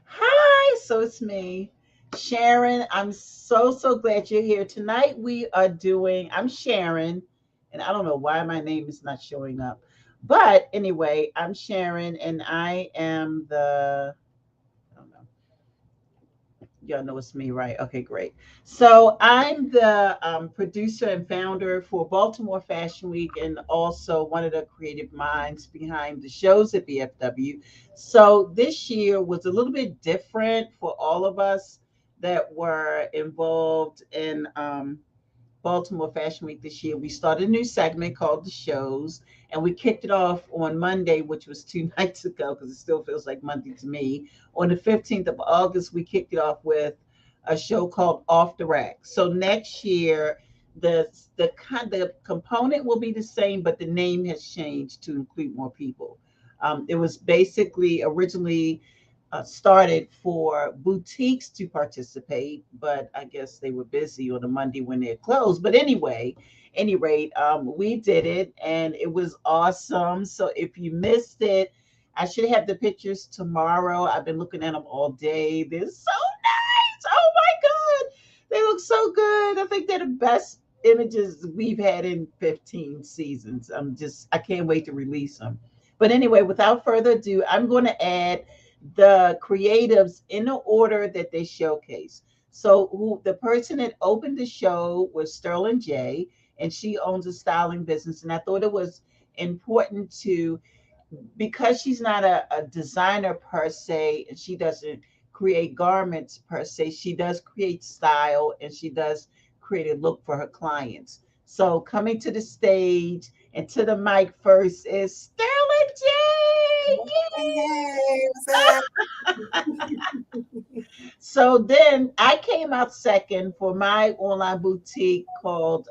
Hi, so it's me, Sharon. I'm so glad you're here. Tonight I'm Sharon, and I don't know why my name is not showing up. But anyway, I'm Sharon, and I am I don't know, y'all know it's me, right? Okay, great. So I'm the producer and founder for Baltimore Fashion Week, and also one of the creative minds behind the shows at BFW. So this year was a little bit different for all of us that were involved in Baltimore Fashion Week this year. We started a new segment called The Shows, and we kicked it off on Monday, which was two nights ago, because it still feels like Monday to me. On the 15th of August, we kicked it off with a show called Off the Rack. So next year, the component will be the same, but the name has changed to include more people. It was basically originally started for boutiques to participate, but I guess they were busy on a Monday when they're closed. But anyway, any rate, we did it and it was awesome. So if you missed it, I should have the pictures tomorrow. I've been looking at them all day. They're so nice. Oh my God. They look so good. I think they're the best images we've had in 15 seasons. I can't wait to release them. But anyway, without further ado, I'm going to add the creatives in the order that they showcase. So the person that opened the show was Sterling J, and she owns a styling business. And I thought it was important to, because she's not a designer per se, and she doesn't create garments per se, she does create style and she does create a look for her clients. So coming to the stage and to the mic first is Sterling J. Hey, what's up? So then I came out second for my online boutique called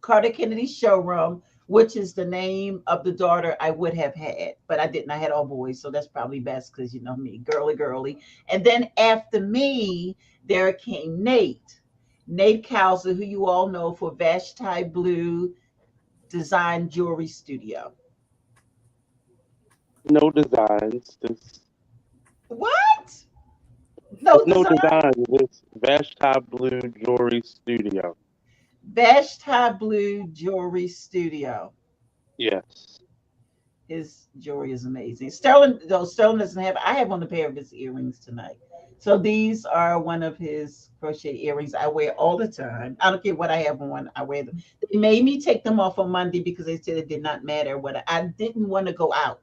Carter Kennedy Showroom, which is the name of the daughter I would have had, but I didn't. I had all boys, so that's probably best because you know me, girly, girly. And then after me, there came Nate. Nate Kauser, who you all know for Vashti Blue Design Jewelry Studio. No designs. What? There's No no design? designs. It's Vashti Blue Jewelry Studio. Vashti Blue Jewelry Studio. Yes. His jewelry is amazing. Sterling, though Sterling doesn't have, I have on a pair of his earrings tonight. So these are one of his crochet earrings I wear all the time. I don't care what I have on, I wear them. They made me take them off on Monday because they said it did not matter what I didn't want to go out.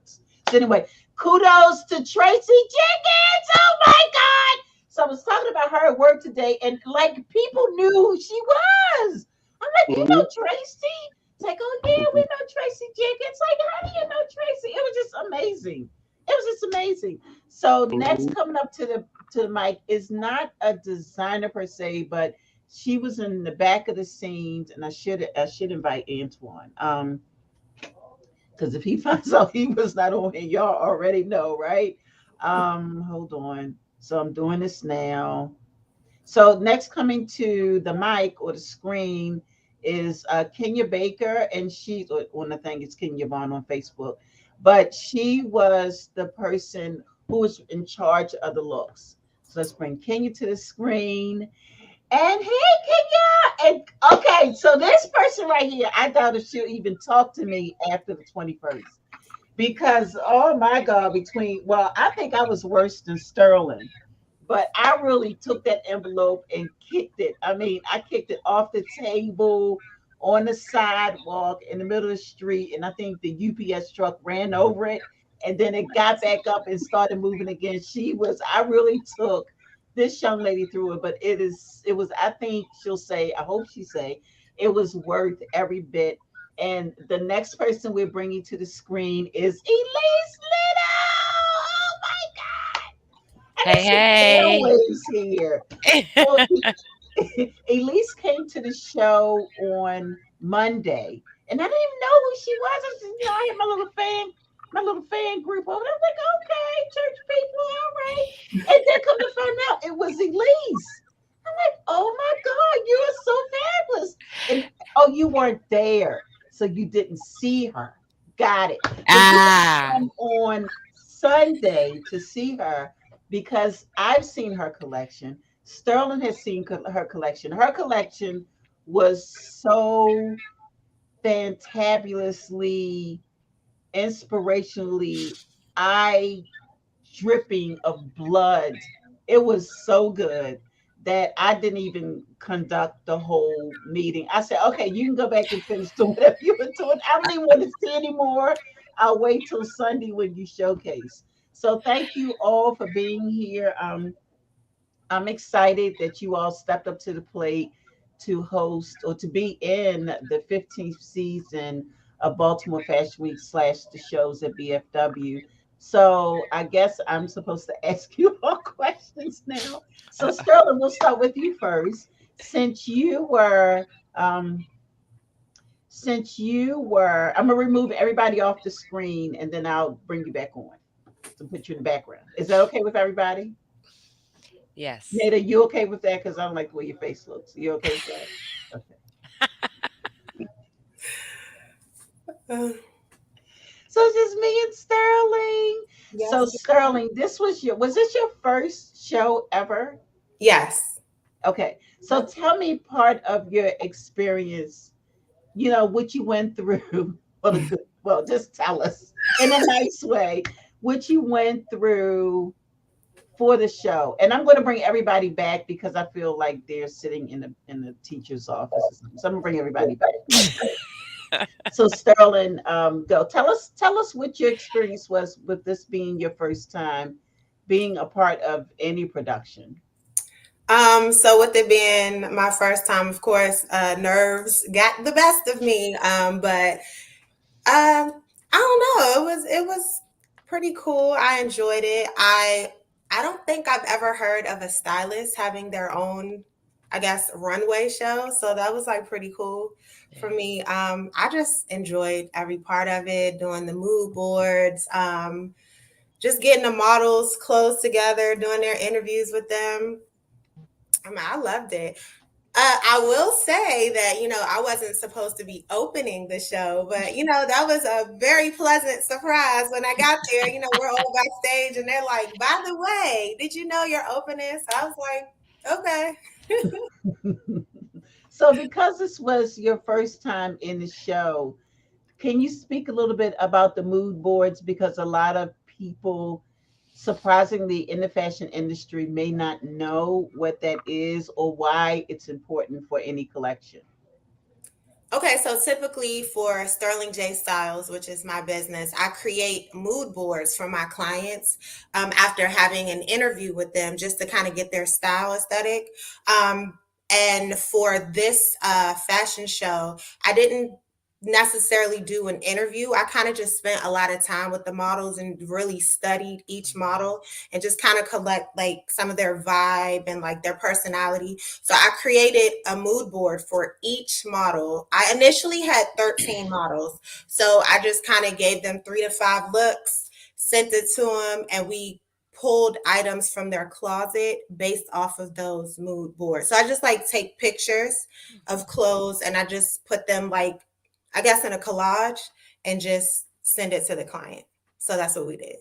So anyway, kudos to Tracy Jenkins. Oh my God. So I was talking about her at work today, and like people knew who she was. I'm like, you Hmm. know Tracy? It's like, oh yeah, we know Tracy Jenkins. Like, how do you know Tracy? It was just amazing. It was just amazing. So next Hmm. coming up to the mic is not a designer per se, but she was in the back of the scenes, and I should invite Antoine. Because if he finds out he was not on here, y'all already know, right? Hold on. So I'm doing this now. So next coming to the mic or the screen is Kenya Baker, and she's on the thing. It's Kenya Vaughn on Facebook, but she was the person who was in charge of the looks. So let's bring Kenya to the screen. And hey, Kenya! And okay, so this person right here, I doubt if she'll even talk to me after the 21st because oh my God, I think I was worse than Sterling, but I really took that envelope and kicked it. I mean, I kicked it off the table, on the sidewalk, in the middle of the street, and I think the UPS truck ran over it, and then it got back up and started moving again. I really took this young lady through it, but it was, I think she'll say, I hope she say, it was worth every bit. And the next person we're bringing to the screen is Elise Little. Oh my God. And Hey, hey. it's the airwaves here. So Elise came to the show on Monday, and I didn't even know who she was. I had my little fan group over there. I was like, okay, church people, all right. And then come to find out it was Elise. I'm like, oh my God, you are so fabulous. And oh, you weren't there, so you didn't see her. Got it. But you Ah, come on Sunday to see her because I've seen her collection. Sterling has seen her collection. Her collection was so fantabulously, inspirationally eye dripping of blood. It was so good that I didn't even conduct the whole meeting. I said, okay, you can go back and finish doing whatever you were doing. I don't even want to see anymore. I'll wait till Sunday when you showcase. So thank you all for being here. I'm excited that you all stepped up to the plate to host or to be in the 15th season of Baltimore Fashion Week slash the shows at BFW. So I guess I'm supposed to ask you all questions now. So Sterling, we'll start with you first. Since you were um, I'm gonna remove everybody off the screen and then I'll bring you back on to put you in the background. Is that okay with everybody? yes. Nada, you okay with that? Because I don't like the way your face looks. You okay with that? Okay. Uh, So it's just me and Sterling. So yes. Sterling, was this your first show ever? Yes. Okay. So tell me part of your experience, what you went through. Well, just tell us in a nice way what you went through for the show. And I'm going to bring everybody back because I feel like they're sitting in the teacher's office or something. So I'm going to bring everybody back. So Sterling, go tell us what your experience was with this being your first time being a part of any production. So with it being my first time, of course, nerves got the best of me. But I don't know. It was pretty cool. I enjoyed it. I don't think I've ever heard of a stylist having their own, I guess, runway show. So that was like pretty cool for Yeah. me. I just enjoyed every part of it, doing the mood boards, just getting the models close together, doing their interviews with them. I mean, I loved it. I will say that, I wasn't supposed to be opening the show, but, that was a very pleasant surprise when I got there. We're all backstage and they're like, by the way, did you know you're opening? So I was like, okay. So because this was your first time in the show, can you speak a little bit about the mood boards? Because a lot of people, surprisingly, in the fashion industry may not know what that is or why it's important for any collection. Okay, so typically for Sterling J Styles, which is my business, I create mood boards for my clients after having an interview with them just to kind of get their style aesthetic. Um, and for this fashion show, I didn't necessarily do an interview. I kind of just spent a lot of time with the models and really studied each model and just kind of collect like some of their vibe and like their personality. So I created a mood board for each model. I initially had 13 models. So I just kind of gave them 3 to 5 looks, sent it to them, and we pulled items from their closet based off of those mood boards. So I just like take pictures of clothes and I just put them like, I guess, in a collage and just send it to the client. So that's what we did.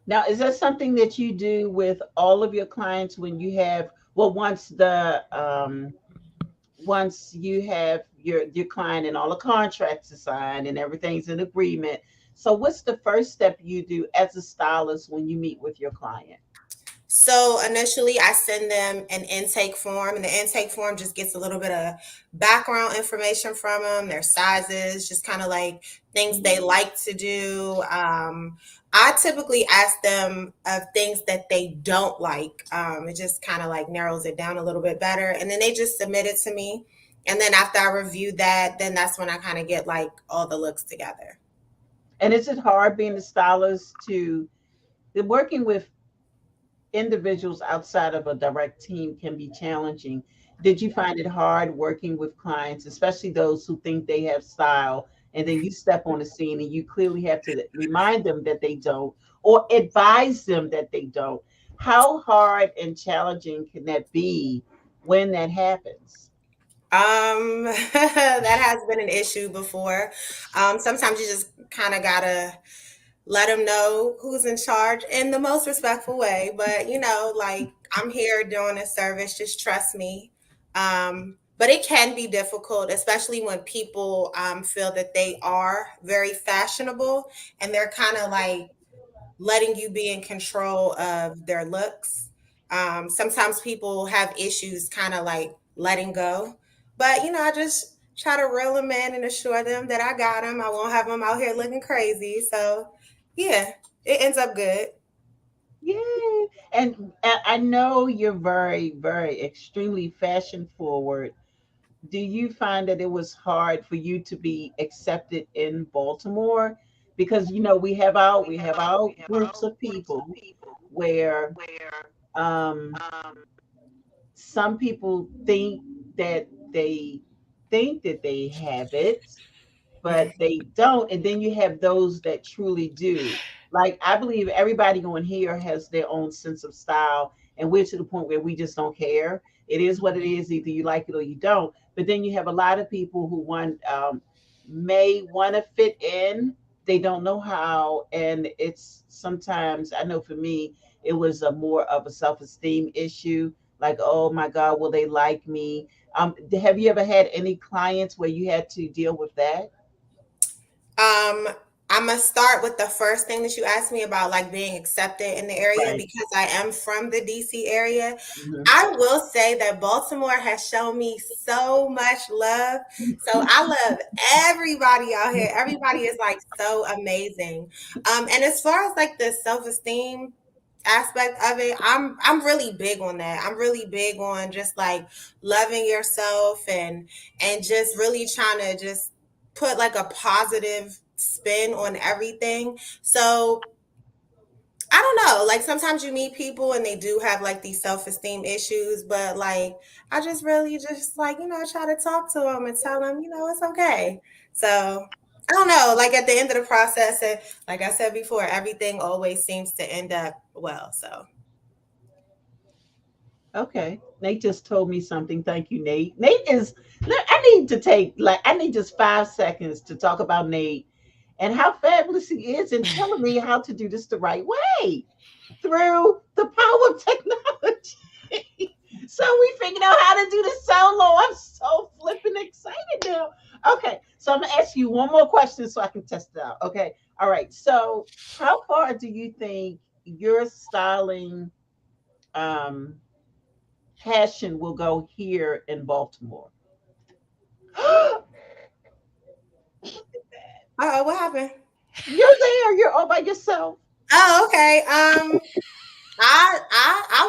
Now, is that something that you do with all of your clients when you have, well, once you have your client and all the contracts are signed and everything's in agreement. So what's the first step you do as a stylist when you meet with your client? So initially, I send them an intake form, and the intake form just gets a little bit of background information from them, their sizes, just kind of like things they like to do. I typically ask them of things that they don't like. It just kind of like narrows it down a little bit better, and then they just submit it to me. And then after I review that, then that's when I kind of get like all the looks together. And is it hard being a stylist to working with individuals outside of a direct team can be challenging? Did you find it hard working with clients, especially those who think they have style, and then you step on the scene and you clearly have to remind them that they don't, or advise them that they don't? How hard and challenging can that be when that happens? That has been an issue before. Sometimes you just kind of gotta let them know who's in charge in the most respectful way. But like, I'm here doing a service. Just trust me. But it can be difficult, especially when people feel that they are very fashionable and they're kind of like letting you be in control of their looks. Sometimes people have issues kind of like letting go. But, I just try to reel them in and assure them that I got them. I won't have them out here looking crazy. So, yeah, it ends up good. Yeah. And I know you're very, very extremely fashion forward. Do you find that it was hard for you to be accepted in Baltimore? Because we have our groups of people where um some people that they think that they have it, but they don't. And then you have those that truly do. Like, I believe everybody on here has their own sense of style, and we're to the point where we just don't care. It is what it is. Either you like it or you don't. But then you have a lot of people who may want to fit in. They don't know how, and it's sometimes, I know for me, it was a more of a self-esteem issue. Like, oh my God, will they like me? Have you ever had any clients where you had to deal with that? Um, I'm gonna start with the first thing that you asked me about, like being accepted in the area, Right. because I am from the DC area. Mhm. I will say that Baltimore has shown me so much love. So I love everybody out here. Everybody is like so amazing. And as far as like the self-esteem aspect of it, I'm really big on that. I'm really big on just like loving yourself and just really trying to just put like a positive spin on everything. So I don't know. Like sometimes you meet people and they do have like these self-esteem issues, but like I just really just like, try to talk to them and tell them, it's okay. So I don't know. Like at the end of the process, and like I said before, everything always seems to end up well. So Okay. Nate just told me something. Thank you, Nate. Nate is, look, I need just 5 seconds to talk about Nate and how fabulous he is and telling me how to do this the right way through the power of technology. So we figured out how to do this solo. I'm so flipping excited now. Okay. So I'm going to ask you one more question so I can test it out. Okay. All right. So how far do you think your styling um passion will go here in Baltimore? oh, what happened? You're there. You're all by yourself. Oh, okay. I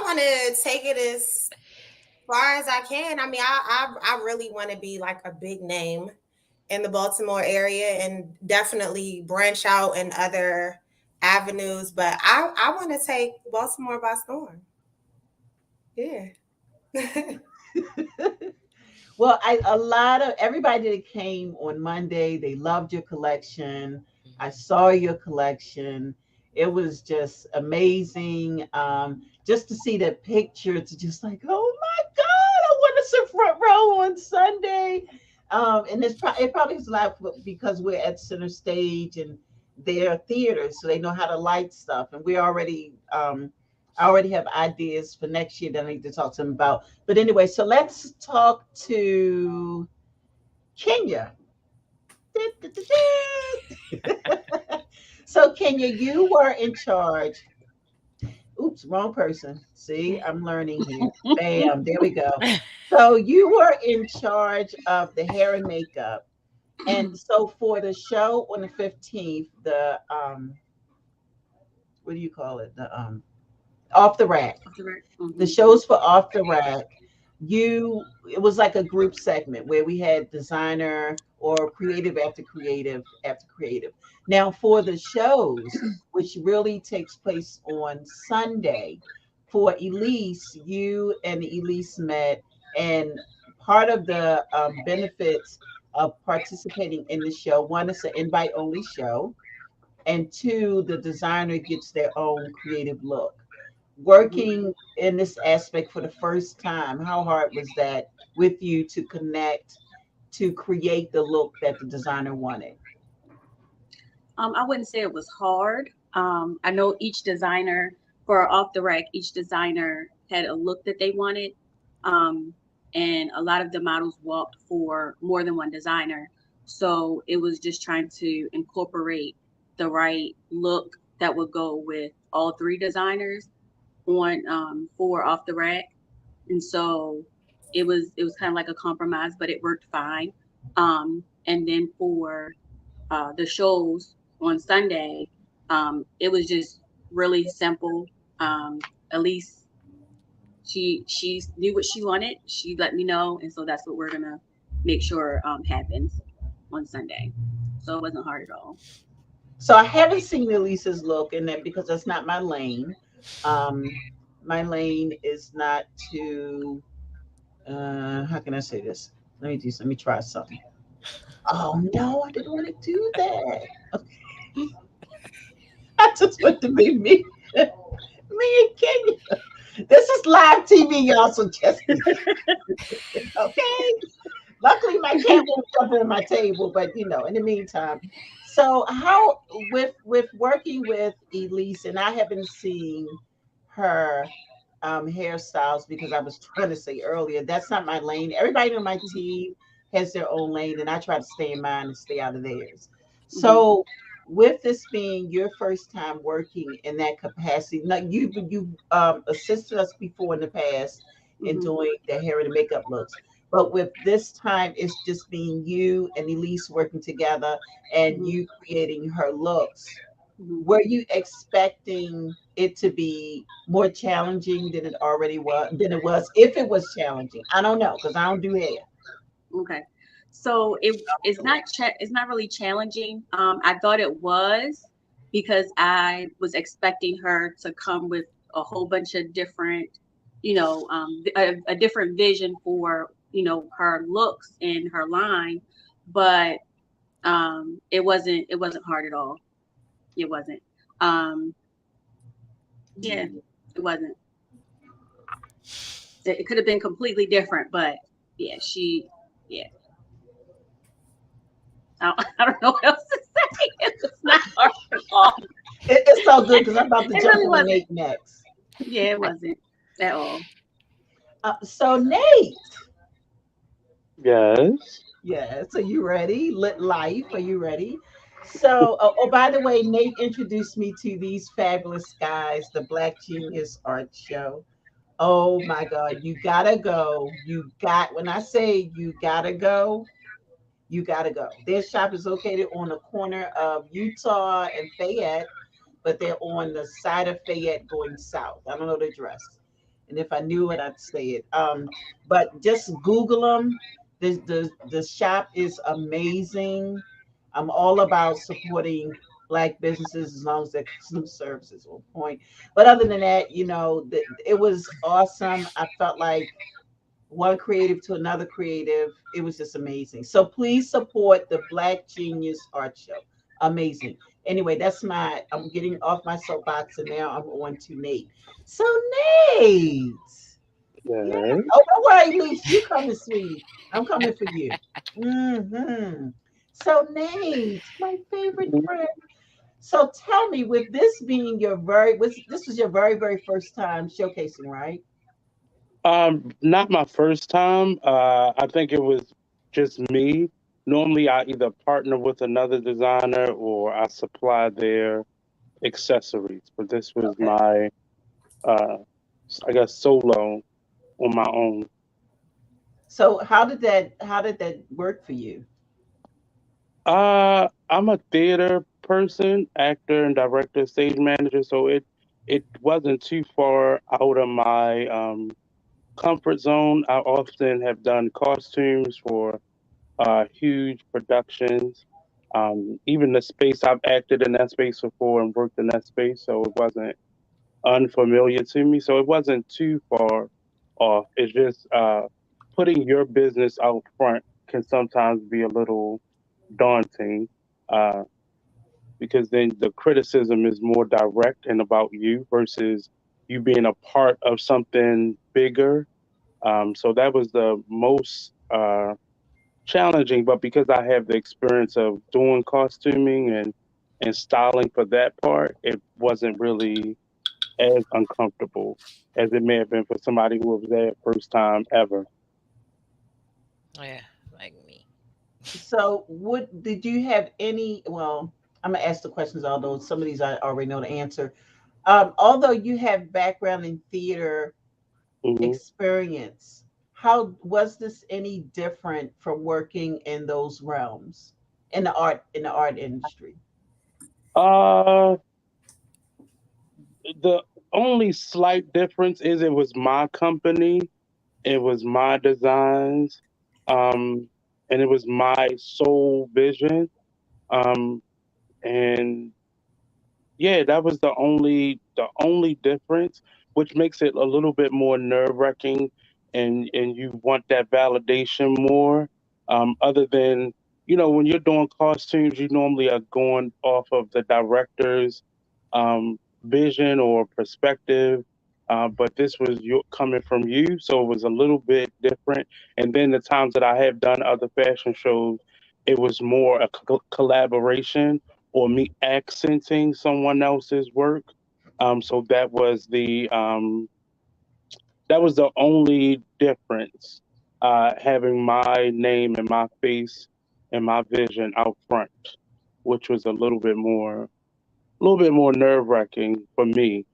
want to take it as far as I can. I mean, I really want to be like a big name in the Baltimore area and definitely branch out in other avenues. But I want to take Baltimore by storm. Yeah. Well, a lot of everybody that came on Monday, they loved your collection. I saw your collection. It was just amazing. Just to see that picture, to just like, oh my God, I want to sit front row on Sunday. And it probably is a lot because we're at center stage and they're theaters, so they know how to light stuff. And I already have ideas for next year that I need to talk to them about. But anyway, so let's talk to Kenya. So Kenya, you were in charge. Oops, wrong person. See, I'm learning here. Bam, there we go. So you were in charge of the hair and makeup. And so for the show on the 15th, the what do you call it? The off the rack. The shows for off the rack, it was like a group segment where we had designer or creative after creative after creative. Now for the shows, which really takes place on Sunday, for Elise, you and Elise met, and part of the benefits of participating in the show, one, is an invite only show, and two, the designer gets their own creative look. working in this aspect for the first time, how hard was that with you to connect, to create the look that the designer wanted? I wouldn't say it was hard. I know each designer for off the rack, each designer had a look that they wanted. Um, and a lot of the models walked for more than one designer. So it was just trying to incorporate the right look that would go with all three designers on for off the rack. And so it was kind of like a compromise, but it worked fine. And then for the shows on Sunday, it was just really simple. At least she knew what she wanted. She let me know, and so that's what we're gonna make sure happens on Sunday. So it wasn't hard at all. So I haven't seen Elisa's look in that because that's not my lane. Um, my lane is not to how can I say this? Let me try something. Oh no, I didn't want to do that. Okay. I just want to be me. Me and Kenya. This is live TV, y'all, so just okay. Luckily, my cat won't jump on my table, but in the meantime. So, how with working with Elise, and I haven't seen her hairstyles because I was trying to say earlier that's not my lane. Everybody on my team has their own lane, and I try to stay in mine and stay out of theirs. Mm-hmm, So, with this being your first time working in that capacity, now you assisted us before in the past in mm-hmm, doing the hair and the makeup looks. But with this time, it's just being you and Elise working together and mm-hmm, you creating her looks. mm-hmm. Were you expecting it to be more challenging than it was? If it was challenging, I don't know because I don't do hair. Okay. So it's Do not it's not really challenging. I thought it was because I was expecting her to come with a whole bunch of different, a different vision for, her looks and her line, but it wasn't hard at all. It wasn't. Um, yeah, it. it wasn't. It could have been completely different, but yeah, yeah. I don't know what else to say. It's not hard at all. It's so good because I'm about to It jump really on wasn't. Nate next. Yeah, it wasn't at all. So Nate, Yes. yeah. So you ready? Lit life. Are you ready? So, by the way, Nate introduced me to these fabulous guys, the Black Genius Art Show. Oh my God, you gotta go. When I say you gotta go, you gotta go. Their shop is located on the corner of Utah and Fayette, but they're on the side of Fayette going south. I don't know the address. And if I knew it, I'd say it. But just Google them. The shop is amazing. I'm all about supporting Black businesses as long as their customer service is on point. But other than that, it was awesome. I felt like one creative to another creative. It was just amazing. So please support the Black Genius Art Show. Amazing. Anyway, I'm getting off my soapbox and now I'm on to Nate. So Nate. Yeah. Yes. Oh, don't worry, Leach. You coming, sweetie. I'm coming for you. So Nate, my favorite friend. So tell me, with this being this was your very, very first time showcasing, right? Not my first time. I think it was just me. Normally, I either partner with another designer or I supply their accessories. But this was Okay. uh, I guess, solo on my own. So how did that work for you? I'm a theater person, actor and director, stage manager, so it wasn't too far out of my comfort zone. I often have done costumes for huge productions. Even the space I've acted in that space before and worked in that space, so it wasn't unfamiliar to me. So it wasn't too far off. It's just putting your business out front can sometimes be a little daunting because then the criticism is more direct and about you versus you being a part of something bigger. So that was the most challenging, but because I have the experience of doing costuming and styling for that part, it wasn't really as uncomfortable as it may have been for somebody who was there first time ever. Yeah, like me. So, what did you have any? Well, I'm gonna ask the questions, although some of these I already know the answer. Although you have background in theater Hmm. experience, how was this any different from working in those realms in the art industry? Uh, the only slight difference is it was my company, it was my designs, um, and it was my sole vision. Um, and yeah, that was the only difference, which makes it a little bit more nerve wracking, and you want that validation more. Other than when you're doing costumes, you normally are going off of the director's vision or perspective. But this was coming from you, so it was a little bit different. And then the times that I have done other fashion shows, it was more a collaboration or me accenting someone else's work. So that was the only difference, having my name and my face and my vision out front, which was a little bit more nerve wracking for me,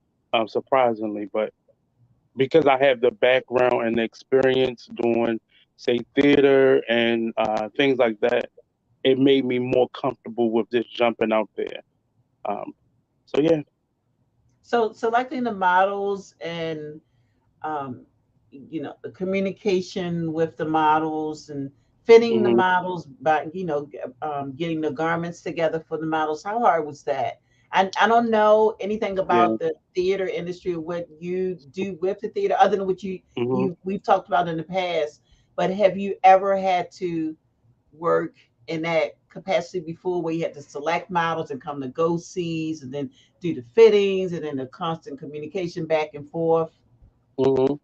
surprisingly. But because I have the background and the experience doing, say, theater and things like that, it made me more comfortable with just jumping out there. Um, so yeah. So, selecting the models and um, the communication with the models and fitting the Hmm. models by getting the garments together for the models. How hard was that? I don't know anything Yeah. about the theater industry, what you do with the theater, other than what Hmm. we've talked about in the past. But have you ever had to work in that capacity before, where you had to select models and come to go sees and then do the fittings and then the constant communication back and forth? Hmm.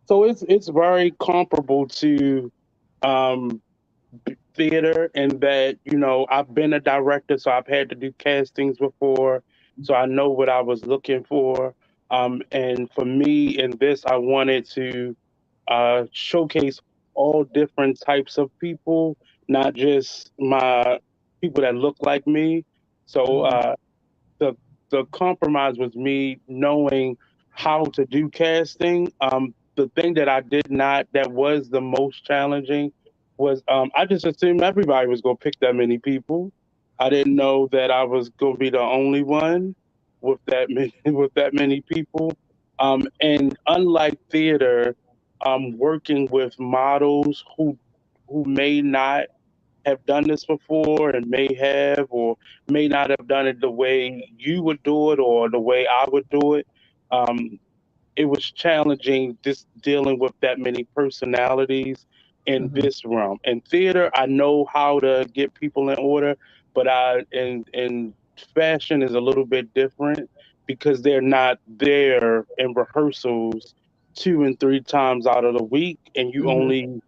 So it's very comparable to um, theater in that I've been a director, so I've had to do castings before, so I know what I was looking for. And for me in this, I wanted to showcase all different types of people, not just my people that look like me. So Mhm. the the compromise was me knowing how to do casting. The thing that I did not, that was the most challenging, was I just assumed everybody was going to pick that many people. I didn't know that I was going to be the only one with that many with that many people. And unlike theater, working with models who may not have done this before and may have or may not have done it the way you would do it or the way I would do it. Um, it was challenging just dealing with that many personalities in Mhm. this realm. In theater, I know how to get people in order, but in fashion is a little bit different because they're not there in rehearsals 2 and 3 times out of the week, and you Mhm. only,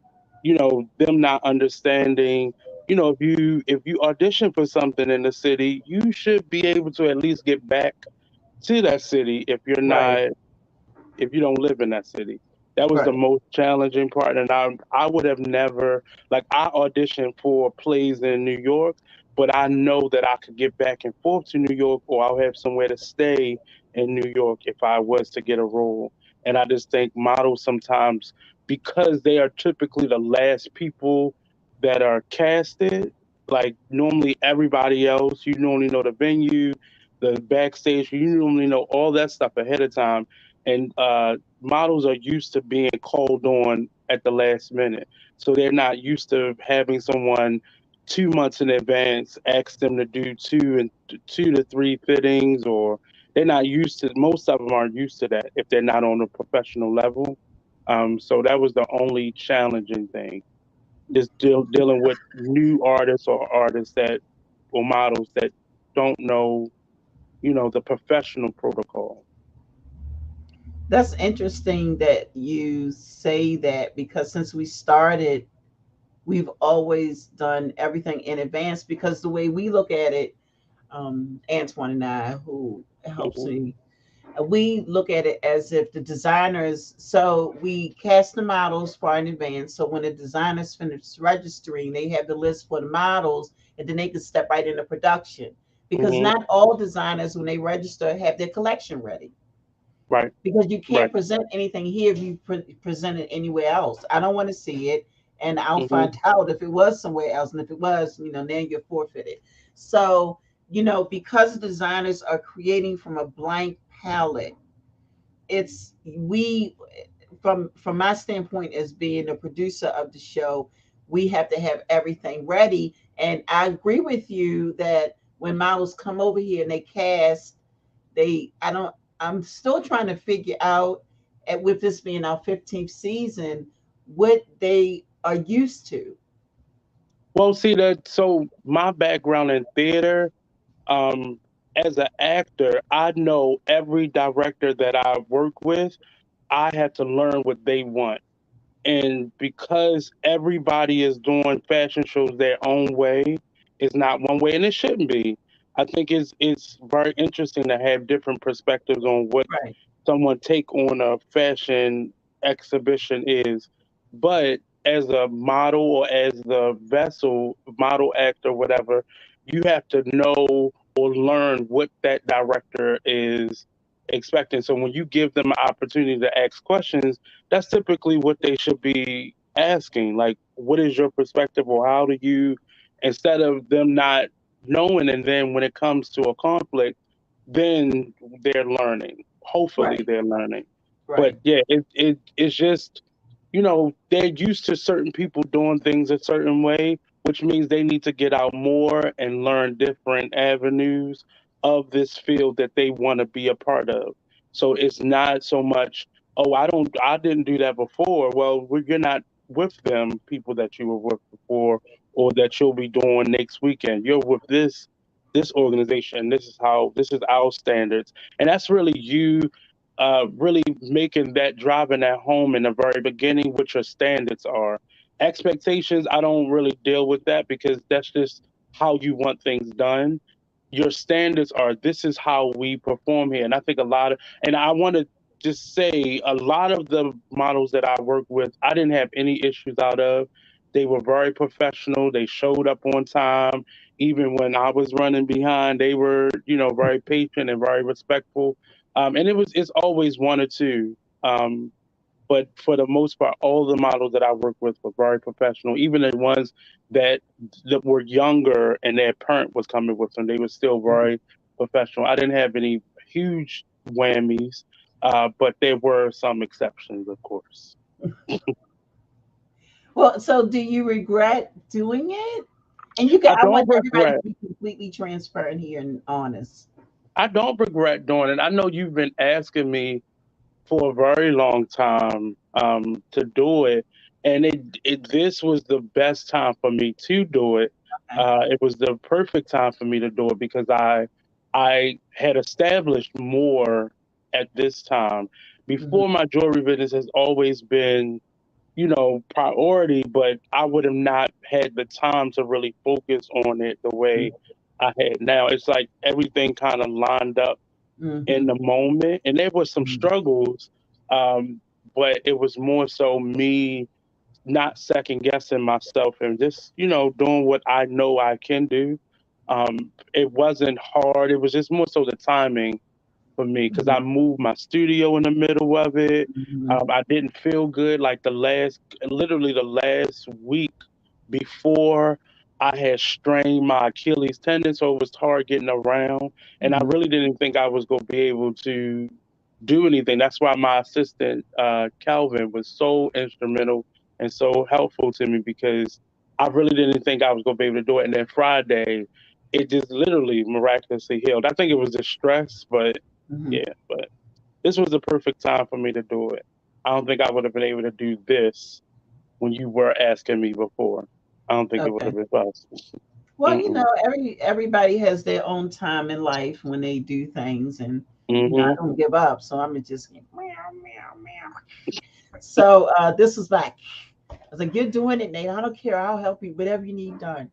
them not understanding. If you audition for something in the city, you should be able to at least get back to that city Right. if you don't live in that city. That was the Right. most challenging part. And I would have never, like, I auditioned for plays in New York, but I know that I could get back and forth to New York, or I'll have somewhere to stay in New York if I was to get a role. And I just think models sometimes, because they are typically the last people that are casted, like normally everybody else, you normally know the venue, the backstage, you normally know all that stuff ahead of time, and models are used to being called on at the last minute, so they're not used to having someone 2 months in advance ask them to do 2 to 3 fittings, or they're not used to. Most of them aren't used to that if they're not on a professional level. So that was the only challenging thing, just dealing with new artists or artists that or models that don't know the professional protocol. That's interesting that you say that, because since we started, we've always done everything in advance, because the way we look at it, Antoine and I, who helps Hmm. me, we look at it as if the designers, so we cast the models far in advance. So when the designers finish registering, they have the list for the models, and then they can step right into production. Because Hmm. not all designers, when they register, have their collection ready, Right. because you Right. can't present anything here if you present it anywhere else. I don't want to see it, and I'll Hmm. find out if it was somewhere else, and if it was, then you're forfeited. So, because designers are creating from a blank palette, it's we from my standpoint as being the producer of the show, we have to have everything ready. And I agree with you that when models come over here and they cast, they I don't I'm still trying to figure out, with this being our 15th season, what they are used to. Well, see that. So my background in theater, um, as an actor, I know every director that I work with. I had to learn what they want. And because everybody is doing fashion shows their own way, it's not one way, and it shouldn't be. I think it's very interesting to have different perspectives on what Right. someone take on a fashion exhibition is. But as a model or as the vessel, model, actor, whatever, you have to know or learn what that director is expecting. So when you give them an opportunity to ask questions, that's typically what they should be asking. Like, what is your perspective, or how do you, instead of them not knowing, and then when it comes to a conflict, then they're learning. Hopefully, Right. they're learning. But Right. yeah, it's just, they're used to certain people doing things a certain way, which means they need to get out more and learn different avenues of this field that they want to be a part of. So it's not so much, oh, I didn't do that before. Well, you're not with them people that you were with before, or that you'll be doing next weekend. You're with this organization. This is our standards, and that's really you, really making that, driving that home in the very beginning, what your standards are. Expectations, I don't really deal with that, because that's just how you want things done. Your standards are, this is how we perform here. And I think and I want to just say, a lot of the models that I work with, I didn't have any issues out of. They were very professional. They showed up on time. Even when I was running behind, they were, very patient and very respectful. And it's always one or two. But for the most part, all the models that I work with were very professional. Even the ones that were younger and their parent was coming with them, they were still Mhm. very professional. I didn't have any huge whammies, but there were some exceptions, of course. Well, so do you regret doing it? And you can I I want don't everybody to regret. be completely transparent here and honest. I don't regret doing it. I know you've been asking me for a very long time, to do it, and this was the best time for me to do it. Okay. It was the perfect time for me to do it, because I had established more at this time. Mhm. Before, my jewelry business has always been, priority, but I would have not had the time to really focus on it the way I had now. It's like everything kind of lined up in Mhm. the moment, and there was some Mhm. struggles, um, but it was more so me not second guessing myself, and just, doing what I know I can do. It wasn't hard. It was just more so the timing for me, because Mhm. I moved my studio in the middle of it. Mhm. I didn't feel good, like literally the last week before, I had strained my Achilles tendon, so it was hard getting around. And I Mhm. really didn't think I was going to be able to do anything. That's why my assistant, Calvin, was so instrumental and so helpful to me, because I really didn't think I was going to be able to do it. And then Friday, it just literally miraculously healed. I think it was the stress, but Mhm. yeah, but this was the perfect time for me to do it. I don't think I would have been able to do this when you were asking me before. I don't think it would Okay. have been possible. Well, Mm-mm. everybody has their own time in life when they do things, and I Mm-hmm. don't give up, so I'm just meow, meow. So this was like, I was like, you're doing it, Nate. I don't care. I'll help you, whatever you need done.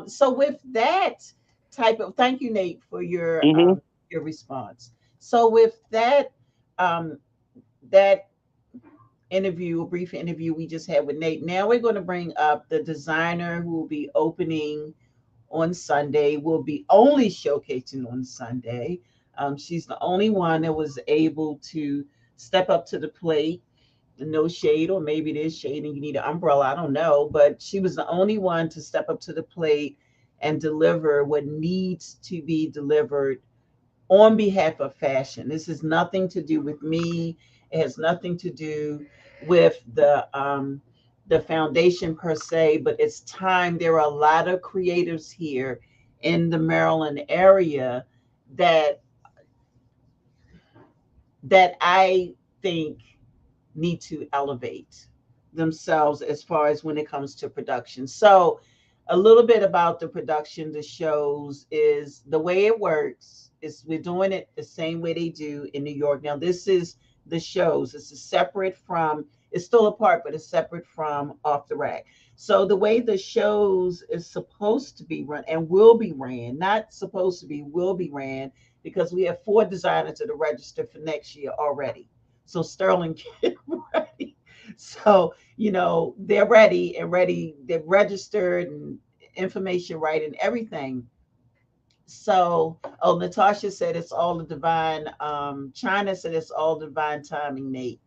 So with that type of, thank you, Nate, for Hmm. your response. So with that, um, that interview, a brief interview we just had with Nate. Now we're going to bring up the designer who will be opening on Sunday. Will be only showcasing on Sunday. She's the only one that was able to step up to the plate. No shade, or maybe it is shade and you need an umbrella. I don't know, but she was the only one to step up to the plate and deliver what needs to be delivered on behalf of fashion. This has nothing to do with me. It has nothing to do with the foundation per se, but it's time. There are a lot of creatives here in the Maryland area that I think need to elevate themselves as far as when it comes to production. So, a little bit about the production, the shows is the way it works is we're doing it the same way they do in New York. Now, this is the shows. This is separate from, it's still a part, but it's separate from Off the Rack. So the way the shows is supposed to be run and will be ran, not supposed to be, will be ran, because we have 4 designers that are registered for next year already. So Sterling, get ready. So, they're ready and ready. They're registered and information right and everything. So, oh, Natasha said it's all the divine. China said it's all divine timing, Nate.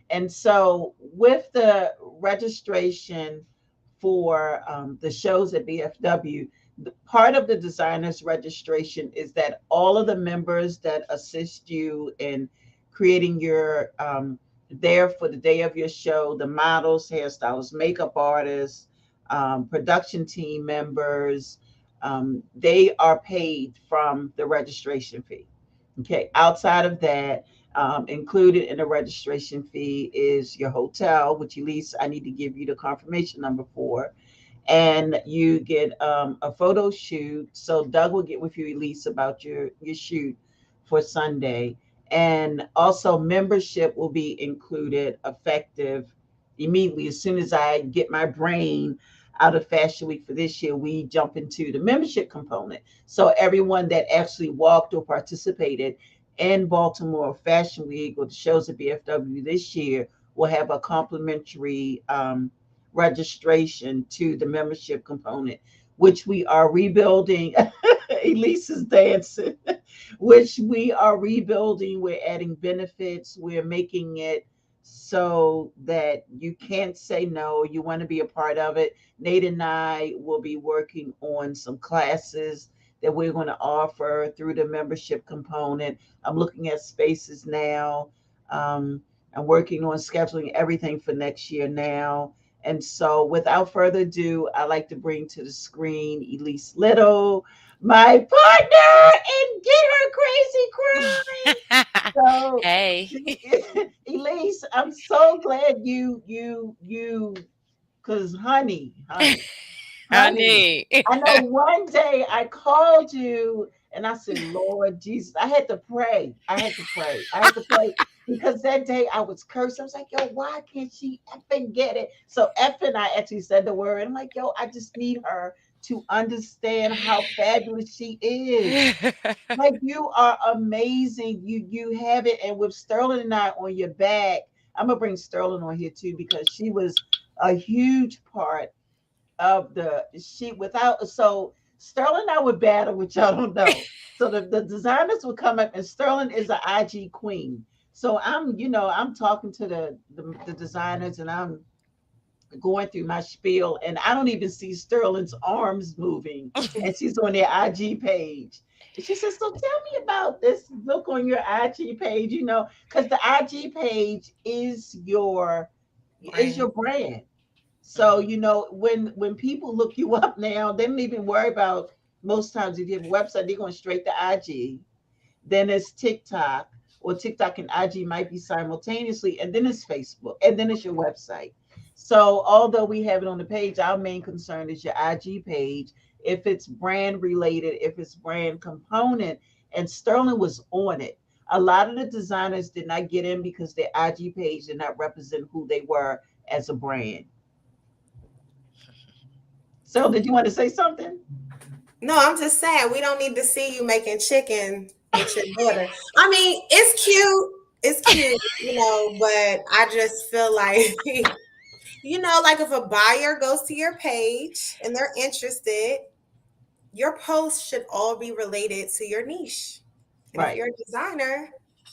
And so, with the registration for the shows at BFW, part of the designer's registration is that all of the members that assist you in creating your there for the day of your show, the models, hairstylists, makeup artists, production team members, they are paid from the registration fee. Okay, outside of that, included in the registration fee is your hotel, which Elise, I need to give you the confirmation number for. And you get a photo shoot. So Doug will get with you, Elise, about your shoot for Sunday. And also membership will be included effective immediately. As soon as I get my brain out of Fashion Week for this year, we jump into the membership component. So everyone that actually walked or participated in Baltimore Fashion Week or the shows at BFW this year will have a complimentary registration to the membership component, which we are rebuilding. Elise is dancing, which we are rebuilding. We're adding benefits. We're making it so that you can't say no. You want to be a part of it. Nate and I will be working on some classes that we're going to offer through the membership component. I'm looking at spaces now. Um, I'm working on scheduling everything for next year now. And so, without further ado, I'd like to bring to the screen Elise Little, my partner, and get her crazy crying. So, Hey. Elise, I'm so glad because honey, Honey. I know one day I called you and I said, Lord Jesus, I had to pray. I had to pray. I had to pray because that day I was cursed. I was like, yo, why can't she effing get it? So effing, I actually said the word. I'm like, yo, I just need her to understand how fabulous she is. Like you are amazing. You have it. And with Sterling and I on your back, I'm gonna bring Sterling on here too because she was a huge part of the she without so Sterling and I would battle, which I don't know. So the designers would come up and Sterling is an IG queen. So I'm talking to the designers and I'm going through my spiel and I don't even see Sterling's arms moving. And she's on their IG page. And she says, so tell me about this. Look on your IG page, because the IG page is your Brand. brand. So, Mhm. when people look you up now, they don't even worry about most times if you have a website, they're going straight to IG. Then it's TikTok, or TikTok and IG might be simultaneously, and then it's Facebook, and then it's your website. So, although we have it on the page, our main concern is your IG page. If it's brand related, if it's brand component, and Sterling was on it. A lot of the designers did not get in because their IG page did not represent who they were as a brand. So, did you want to say something? No, I'm just saying we don't need to see you making chicken with your daughter. I mean, it's cute. It's cute, but I just feel like, like if a buyer goes to your page and they're interested, your posts should all be related to your niche. And if Right, you're a designer,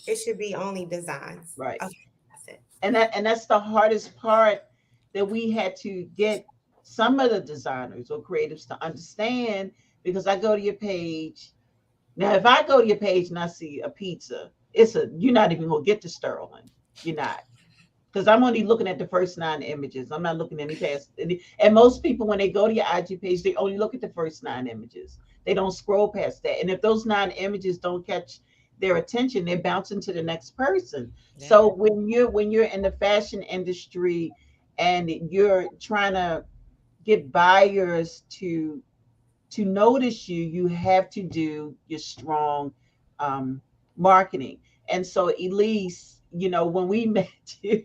it should be only designs. right. Okay, that's it. And that's the hardest part, that we had to get some of the designers or creatives to understand, because I go to your page. Now, if I go to your page and I see a pizza, you're not even gonna get to Sterling. You're not. Because I'm only looking at the first 9 images. I'm not looking any past any, and most people, when they go to your IG page, they only look at the first 9 images. They don't scroll past that. And if those 9 images don't catch their attention, they're bouncing to the next person. Yeah. So when you're in the fashion industry and you're trying to get buyers to notice you, you have to do your strong um, marketing. And so, Elise, when we met you,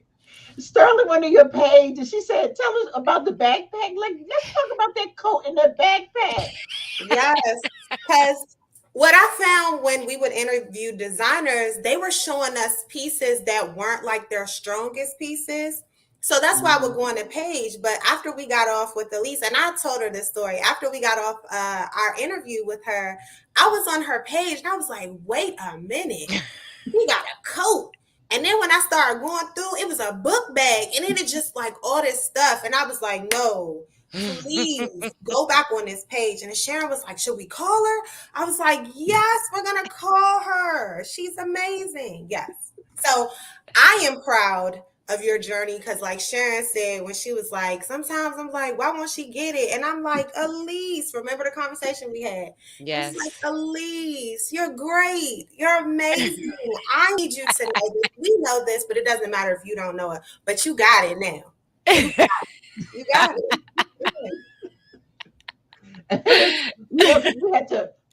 Sterling went to your page and she said, "Tell us about the backpack. Like, let's talk about that coat and that backpack." Yes, because what I found when we would interview designers, they were showing us pieces that weren't like their strongest pieces. So that's why I would Mhm. go on the page. But after we got off with Elise, and I told her this story, after we got off our interview with her, I was on her page and I was like, wait a minute, he got a coat. And then when I started going through, it was a book bag, and then it just like all this stuff. And I was like, no, please go back on this page. And Sharon was like, should we call her? I was like, yes, we're going to call her. She's amazing. Yes. So I am proud of your journey, because like Sharon said, when she was like, sometimes I'm like, why won't she get it? And I'm like, Elise, remember the conversation we had? I was like, Yes. Elise, you're great. You're amazing. I need you to know this. We know this, but it doesn't matter if you don't know it. But you got it now. You got it.